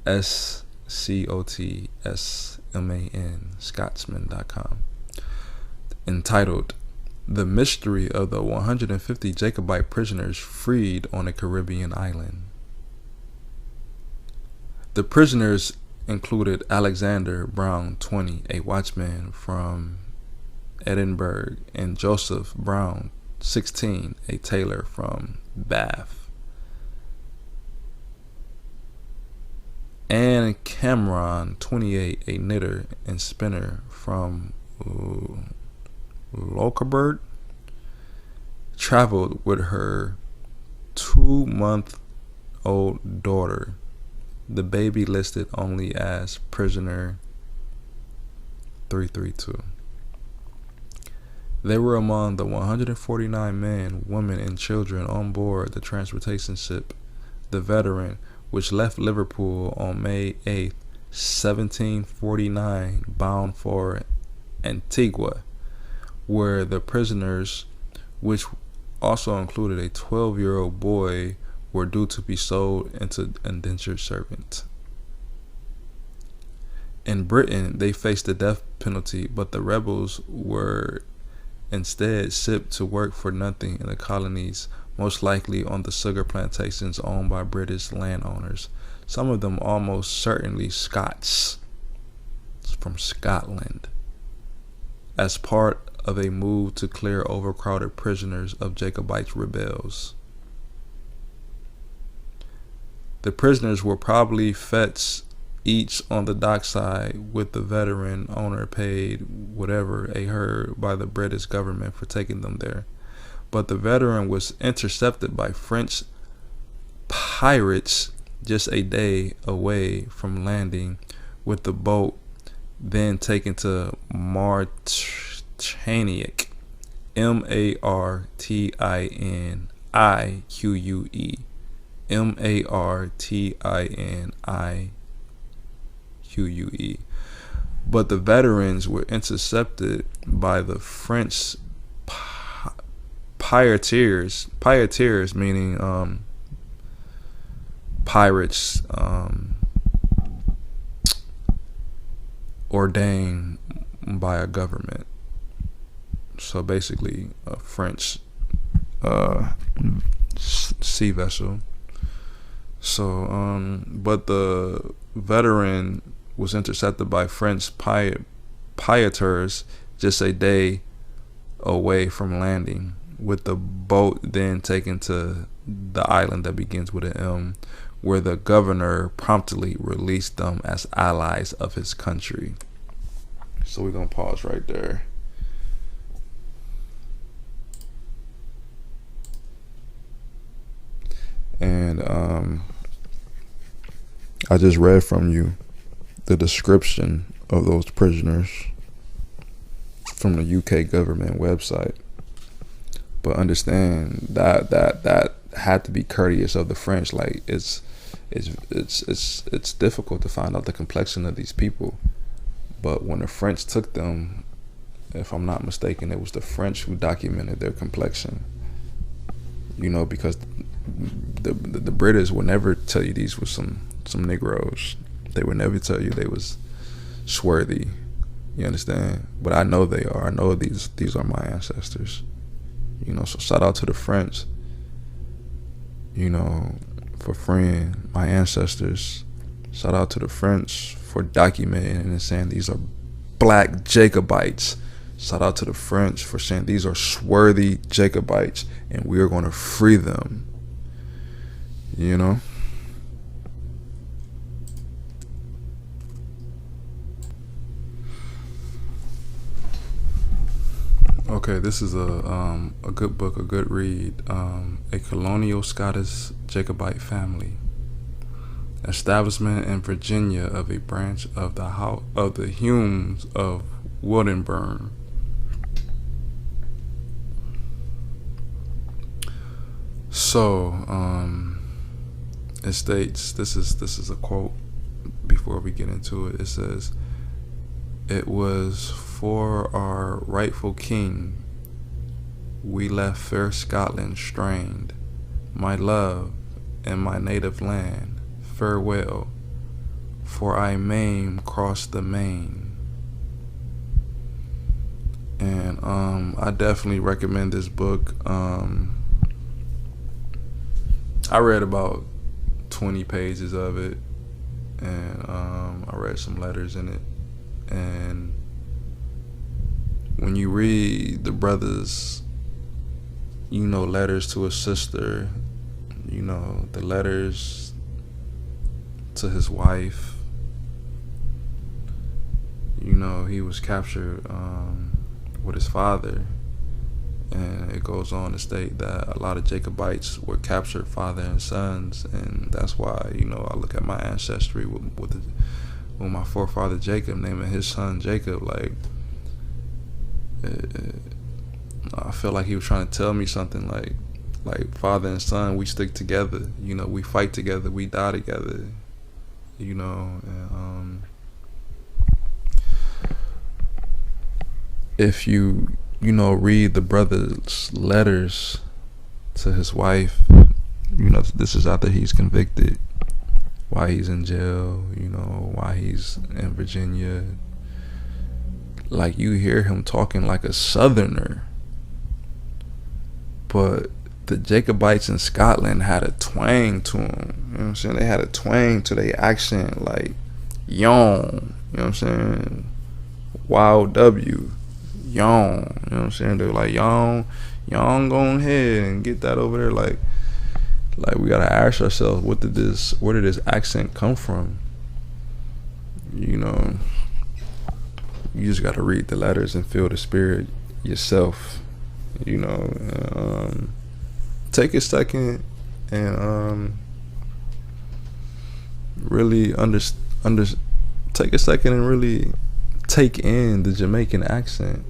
SCOTSMAN, Scotsman.com. Entitled, "The Mystery of the 150 Jacobite Prisoners Freed on a Caribbean Island." The prisoners included Alexander Brown, 20, a watchman from Edinburgh, and Joseph Brown, 16, a tailor from Bath. and Cameron, 28, a knitter and spinner from Lockerbird, traveled with her 2-month-old daughter, the baby listed only as prisoner 332. They were among the 149 men, women, and children on board the transportation ship, the Veteran, which left Liverpool on May 8, 1749, bound for Antigua, where the prisoners, which also included a 12-year-old boy, were due to be sold into indentured servants. In Britain, they faced the death penalty, but the rebels were instead shipped to work for nothing in the colonies, most likely on the sugar plantations owned by British landowners, some of them almost certainly Scots, from Scotland, as part of a move to clear overcrowded prisoners of Jacobite rebels. The prisoners were probably fetched each on the dockside, with the Veteran owner paid whatever a herd by the British government for taking them there. But the Veteran was intercepted by French pirates just a day away from landing, with the boat then taken to Martinique, Martinique, Martinique. But the Veterans were intercepted by the French pirateers, meaning pirates ordained by a government. So basically a French sea vessel. So but the Veteran was intercepted by French pirateers just a day away from landing, with the boat then taken to the island that begins with an M, where the governor promptly released them as allies of his country. So we're gonna pause right there. And I just read from you the description of those prisoners from the UK government website. But understand that had to be courteous of the French. Like it's difficult to find out the complexion of these people. But when the French took them, if I'm not mistaken, it was the French who documented their complexion. You know, because the British would never tell you these were some Negroes. They would never tell you they was swarthy. You understand? But I know they are. I know these are my ancestors. You know, so shout out to the French, you know, for freeing my ancestors. Shout out to the French for documenting and saying these are black Jacobites. Shout out to the French for saying these are swarthy Jacobites and we are going to free them. You know? Okay, this is a good book, a good read. A colonial Scottish Jacobite family. Establishment in Virginia of a branch of the Humes of Wodenburn. So, it states, this is a quote before we get into it. It says, "It was for our rightful king we left fair Scotland strained. My love and my native land, farewell, for I maim cross the main." And I definitely recommend this book. I read about 20 pages of it, and I read some letters in it. And when you read the brother's, you know, letters to his sister, you know, the letters to his wife. You know, he was captured with his father, and it goes on to state that a lot of Jacobites were captured father and sons, and that's why, you know, I look at my ancestry with my forefather Jacob naming his son Jacob. Like, I feel like he was trying to tell me something, like father and son, we stick together. You know, we fight together, we die together. You know, and, if you know, read the brother's letters to his wife, you know, this is after he's convicted, why he's in jail, you know, why he's in Virginia. Like, you hear him talking like a southerner, but the Jacobites in Scotland had a twang to them. You know what I'm saying? They had a twang to their accent, like yon. You know what I'm saying? Wild W, yon. You know what I'm saying? They're like, yon, go ahead and get that over there. Like we gotta ask ourselves, where did this accent come from? You know, you just gotta read the letters and feel the spirit yourself. You know, take a second and really take a second and really take in the Jamaican accent.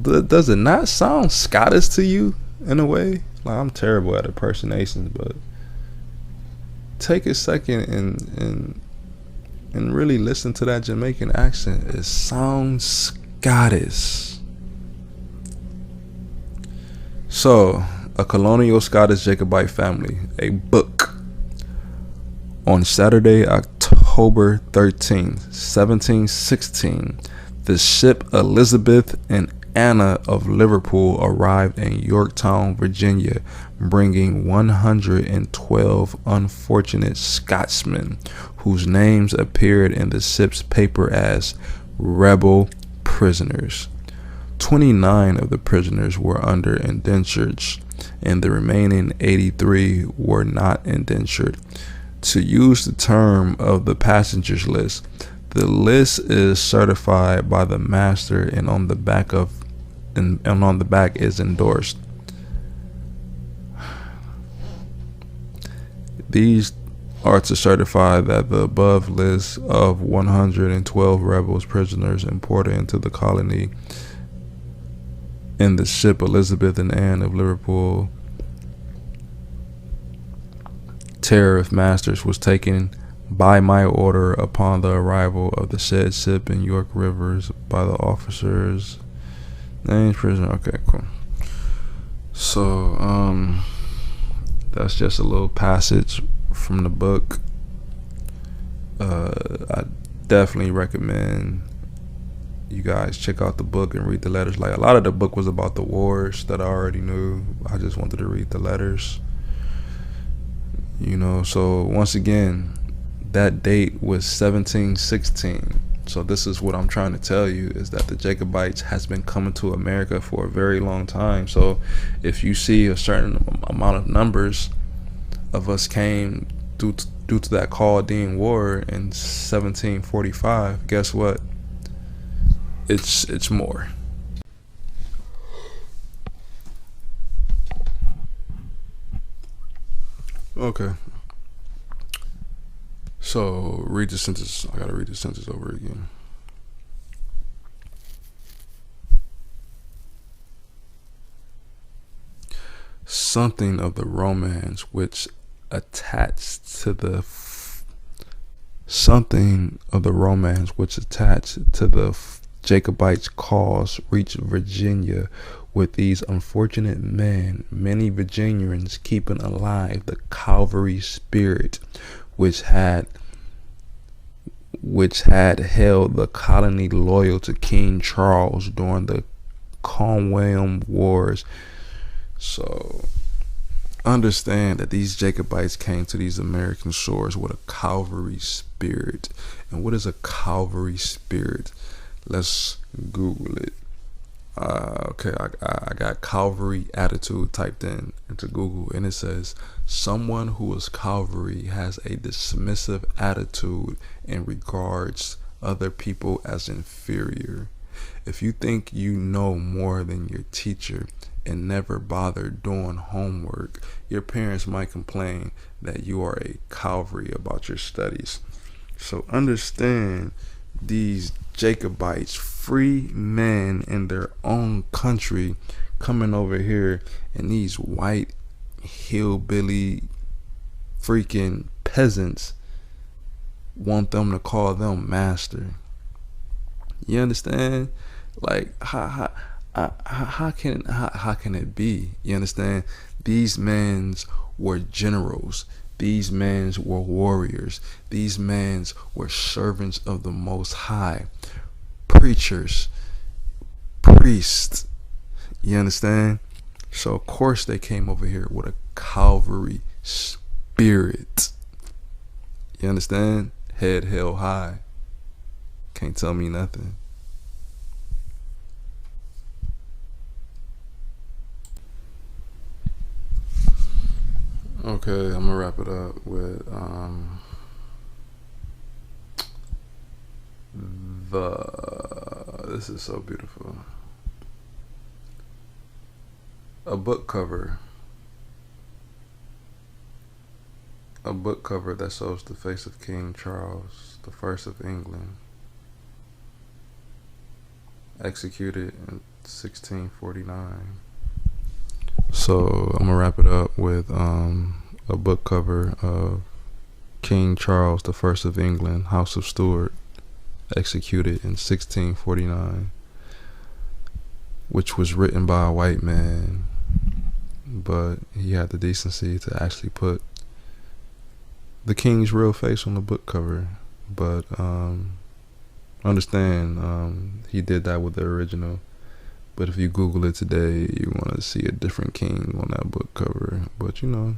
Does it not sound Scottish to you in a way? Like, I'm terrible at impersonations, but take a second and really listen to that Jamaican accent. It sounds Scottish. So, A Colonial Scottish Jacobite Family, a book. On Saturday, October 13th, 1716, the ship Elizabeth and Anna of Liverpool arrived in Yorktown, Virginia, bringing 112 unfortunate Scotsmen whose names appeared in the ship's paper as rebel prisoners. 29 of the prisoners were under indentures, and the remaining 83 were not indentured. To use the term of the passengers list, the list is certified by the master, and on the back is endorsed. These are to certify that the above list of 112 rebels prisoners imported into the colony in the ship Elizabeth and Anne of Liverpool, Tariff Masters, was taken by my order upon the arrival of the said ship in York Rivers by the officers named prisoner. Okay, cool. So that's just a little passage from the book. I definitely recommend you guys check out the book and read the letters. Like, a lot of the book was about the wars that I already knew. I just wanted to read the letters. You know, so once again, that date was 1716. So this is what I'm trying to tell you, is that the Jacobites has been coming to America for a very long time. So if you see a certain amount of numbers of us came due to that Chaldean War in 1745, guess what? It's more. Okay. So read the sentence. I gotta read the sentence over again. Something of the romance which attached to the Jacobites' cause reached Virginia, with these unfortunate men, many Virginians keeping alive the Calvary spirit which had held the colony loyal to King Charles during the Cromwell Wars. So understand that these Jacobites came to these American shores with a Calvary spirit. And what is a Calvary spirit? Let's Google it. Okay, I got Calvary attitude typed in into Google, and it says someone who is Calvary has a dismissive attitude and regards other people as inferior. If you think you know more than your teacher and never bother doing homework, your parents might complain that you are a Calvary about your studies. So understand, these Jacobites, free men in their own country, coming over here, and these white hillbilly freaking peasants want them to call them master. You understand? Like how can it be? You understand? These men were generals. These men were warriors. These men were servants of the Most High, preachers, priests. You understand? So of course they came over here with a Calvary spirit. You understand? Head held high. Can't tell me nothing. Okay, I'm gonna wrap it up with this is so beautiful. A book cover. A book cover that shows the face of King Charles the First of England, executed in 1649. So I'm gonna wrap it up with a book cover of King Charles the First of England, House of Stuart, executed in 1649, which was written by a white man, but he had the decency to actually put the king's real face on the book cover. But understand, he did that with the original. But if you Google it today, you want to see a different king on that book cover. But you know,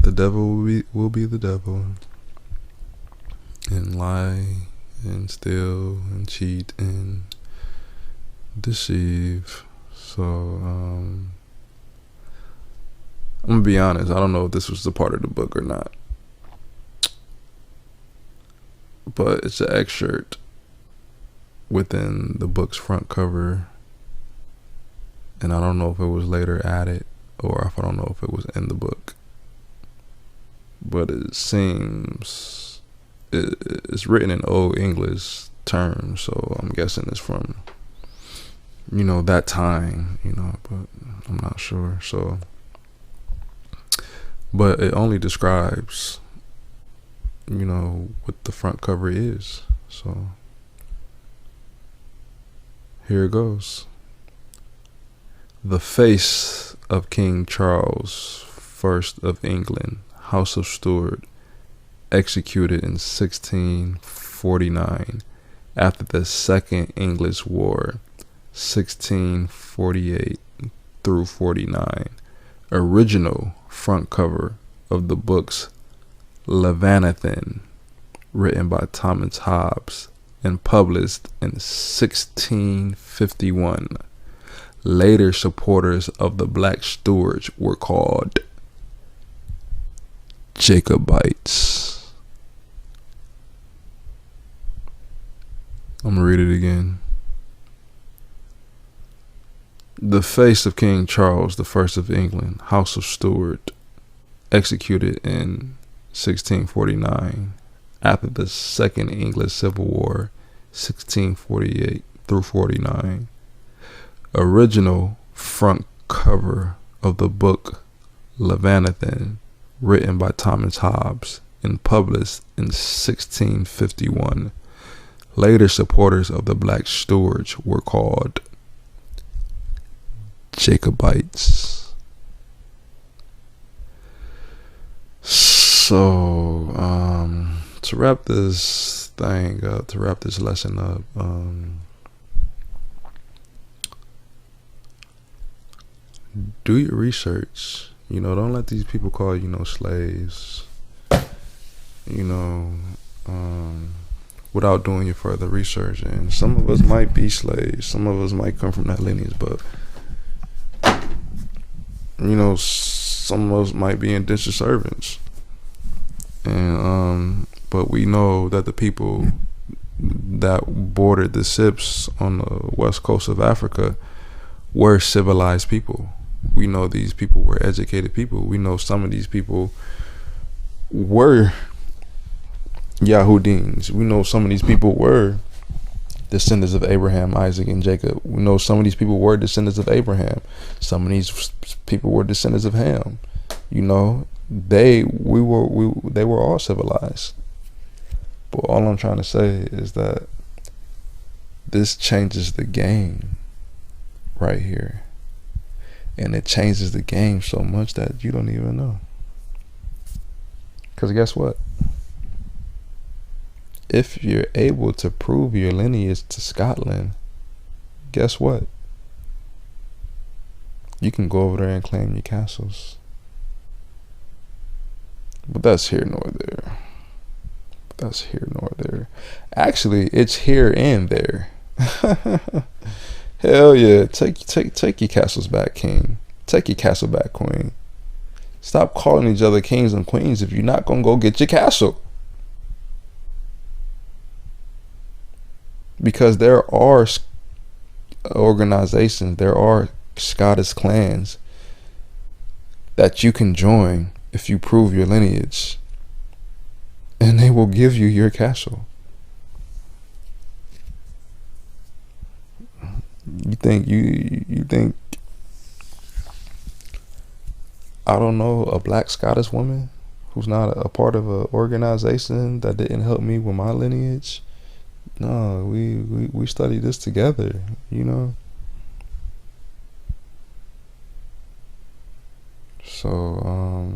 the devil will be the devil, and lie and steal and cheat and deceive. So I'm gonna be honest. I don't know if this was a part of the book or not, but it's an excerpt within the book's front cover, and I don't know if it was later added or if I don't know if it was in the book, but it seems it's written in Old English terms, so I'm guessing it's from, you know, that time, you know, but I'm not sure. So, but it only describes, you know, what the front cover is. So here it goes. The face of King Charles First of England, House of Stuart, executed in 1649 after the Second English War, 1648 through 49. Original front cover of the book's Leviathan, written by Thomas Hobbes and published in 1651. Later supporters of the Black Stuarts were called Jacobites. I'm gonna read it again. The face of King Charles the First of England, House of Stuart, executed in 1649 after the Second English Civil War, 1648 through 49. Original front cover of the book Leviathan, written by Thomas Hobbes and published in 1651. Later supporters of the Black Stuarts were called Jacobites. So, to wrap this thing up, to wrap this lesson up, do your research. You know, don't let these people call you no slaves. You know, without doing your further research. And some of us might be slaves, some of us might come from that lineage, but some of us might be indentured servants. And but we know that the people that boarded the ships on the west coast of Africa were civilized people. We know these people were educated people. We know some of these people were Yahudims. We know some of these people were descendants of Abraham, Isaac, and Jacob. We know some of these people were descendants of Abraham. Some of these people were descendants of Ham. They were all civilized. But all I'm trying to say is that this changes the game right here. And it changes the game so much that you don't even know. Because guess what? If you're able to prove your lineage to Scotland, guess what? You can go over there and claim your castles. But that's here nor there. Actually, it's here and there. Hell yeah. Take your castles back, king. Take your castle back, queen. Stop calling each other kings and queens if you're not gonna go get your castle. Because there are organizations, there are Scottish clans that you can join if you prove your lineage, and they will give you your castle. You think I don't know, a black Scottish woman who's not a part of an organization that didn't help me with my lineage? No, we studied this together, So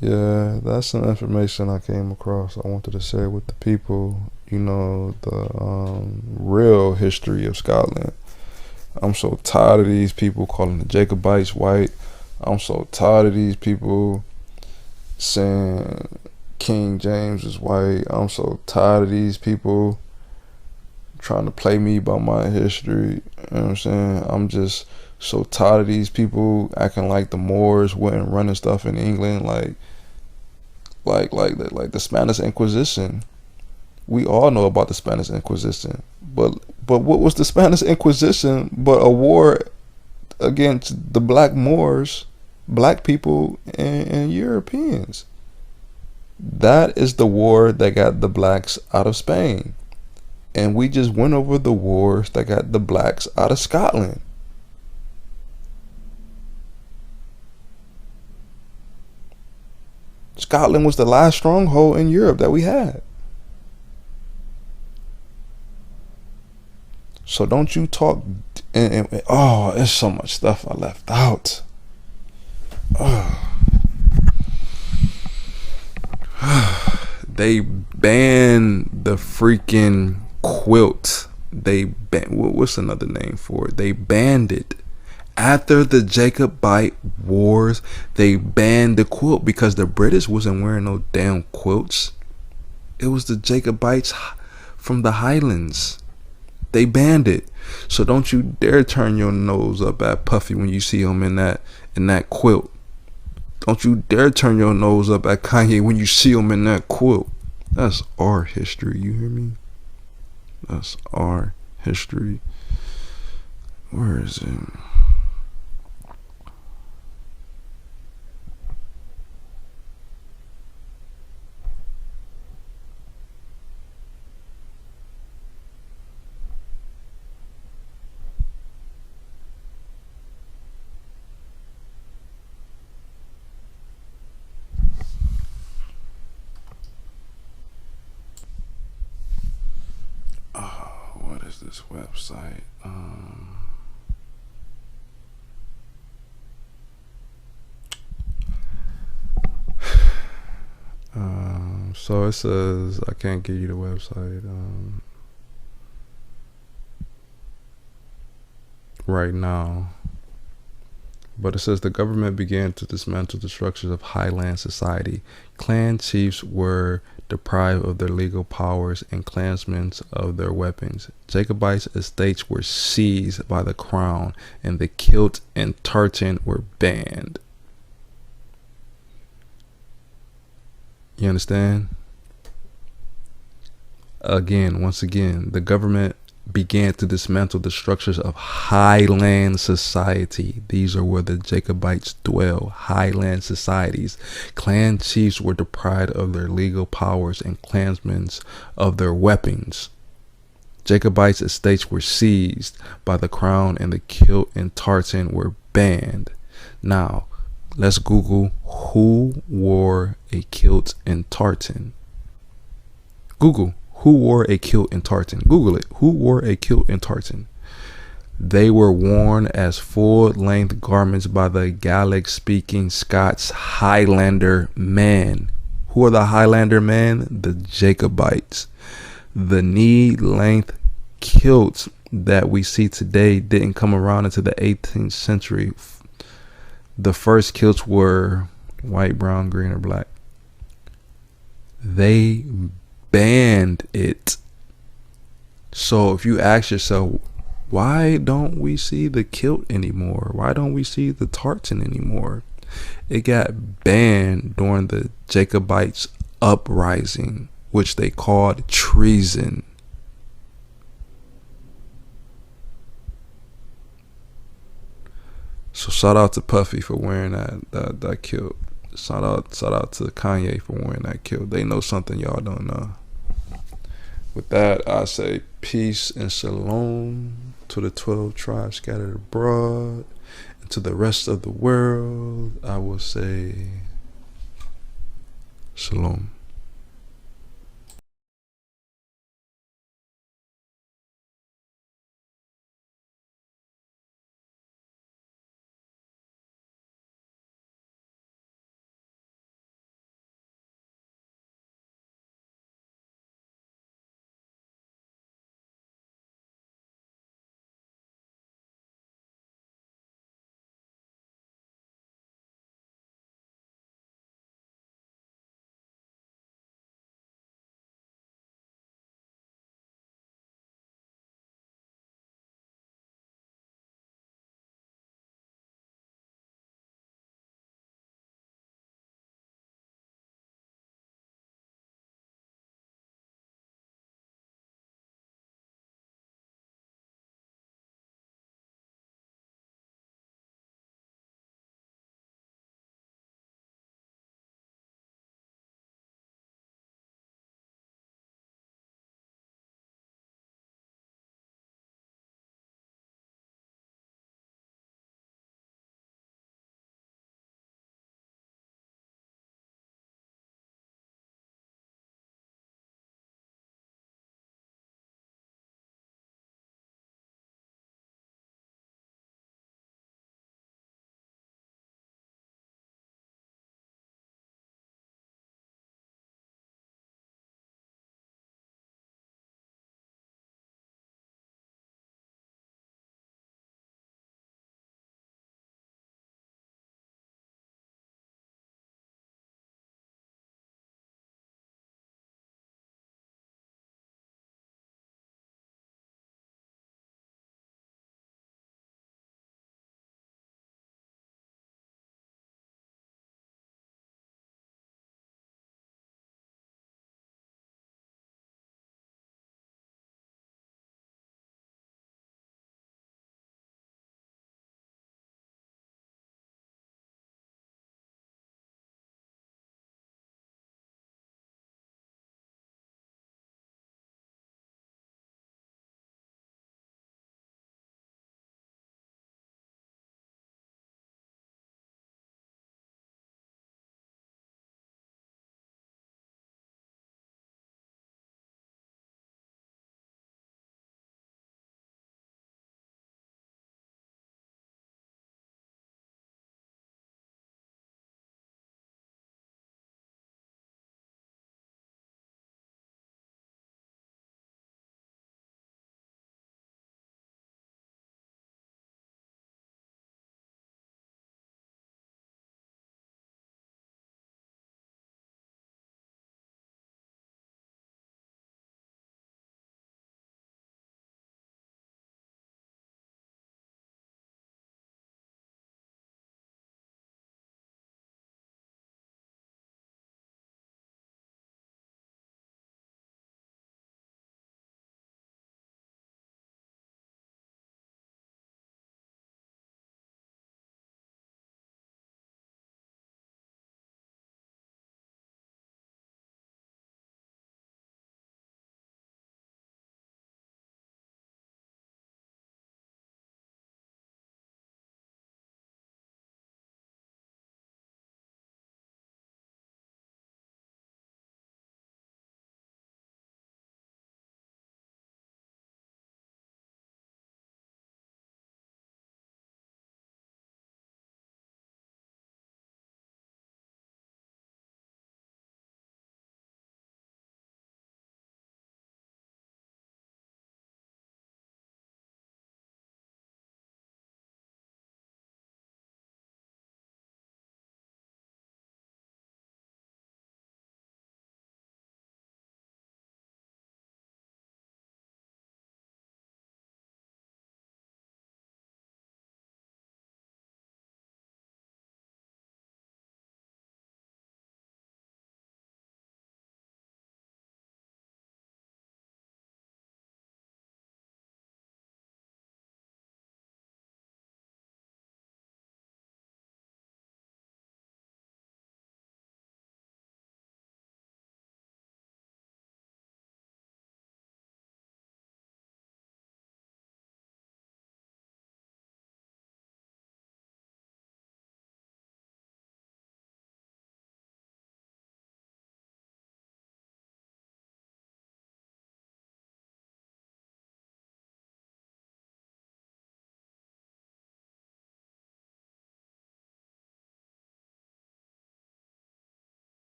yeah, that's some information I came across. I wanted to share with the people, the real history of Scotland. I'm so tired of these people calling the Jacobites white. I'm so tired of these people saying King James is white. I'm so tired of these people trying to play me about my history. You know what I'm saying? I'm just so tired of these people acting like the Moors weren't running stuff in England, like the Spanish Inquisition. We all know about the Spanish Inquisition, but what was the Spanish Inquisition but a war against the black Moors, black people, and Europeans? That is the war that got the blacks out of Spain, and we just went over the wars that got the blacks out of Scotland. Scotland was the last stronghold in Europe that we had. So don't you talk oh, there's so much stuff I left out. They banned the freaking quilt. What's another name for it? They banned it. After the Jacobite wars, they banned the quilt because the British wasn't wearing no damn quilts. It was the Jacobites from the Highlands. They banned it. So don't you dare turn your nose up at Puffy when you see him in that quilt. Don't you dare turn your nose up at Kanye when you see him in that quilt. That's our history, you hear me? That's our history. Where is it? What is this website? So it says I can't give you the website right now, But it says the government began to dismantle the structures of highland society. Clan chiefs were deprived of their legal powers and clansmen of their weapons. Jacobites' estates were seized by the crown, and the kilt and tartan were banned. You understand? Once again, the government began to dismantle the structures of highland society. These are where the Jacobites dwell, highland societies. Clan chiefs were deprived of their legal powers and clansmen of their weapons. Jacobites' estates were seized by the crown, and the kilt and tartan were banned. Now, let's Google who wore a kilt and tartan. Google who wore a kilt and tartan. Google it. Who wore a kilt and tartan? They were worn as full-length garments by the Gaelic-speaking Scots Highlander men. Who are the Highlander men? The Jacobites. The knee-length kilts that we see today didn't come around until the 18th century. The first kilts were white, brown, green, or black. They banned it. So if you ask yourself, why don't we see the kilt anymore? Why don't we see the tartan anymore? It got banned during the Jacobites uprising, which they called treason. So shout out to Puffy for wearing that kilt. Shout out to Kanye for wearing that kilt. They know something y'all don't know. With that, I say peace and shalom to the 12 tribes scattered abroad. And to the rest of the world, I will say shalom.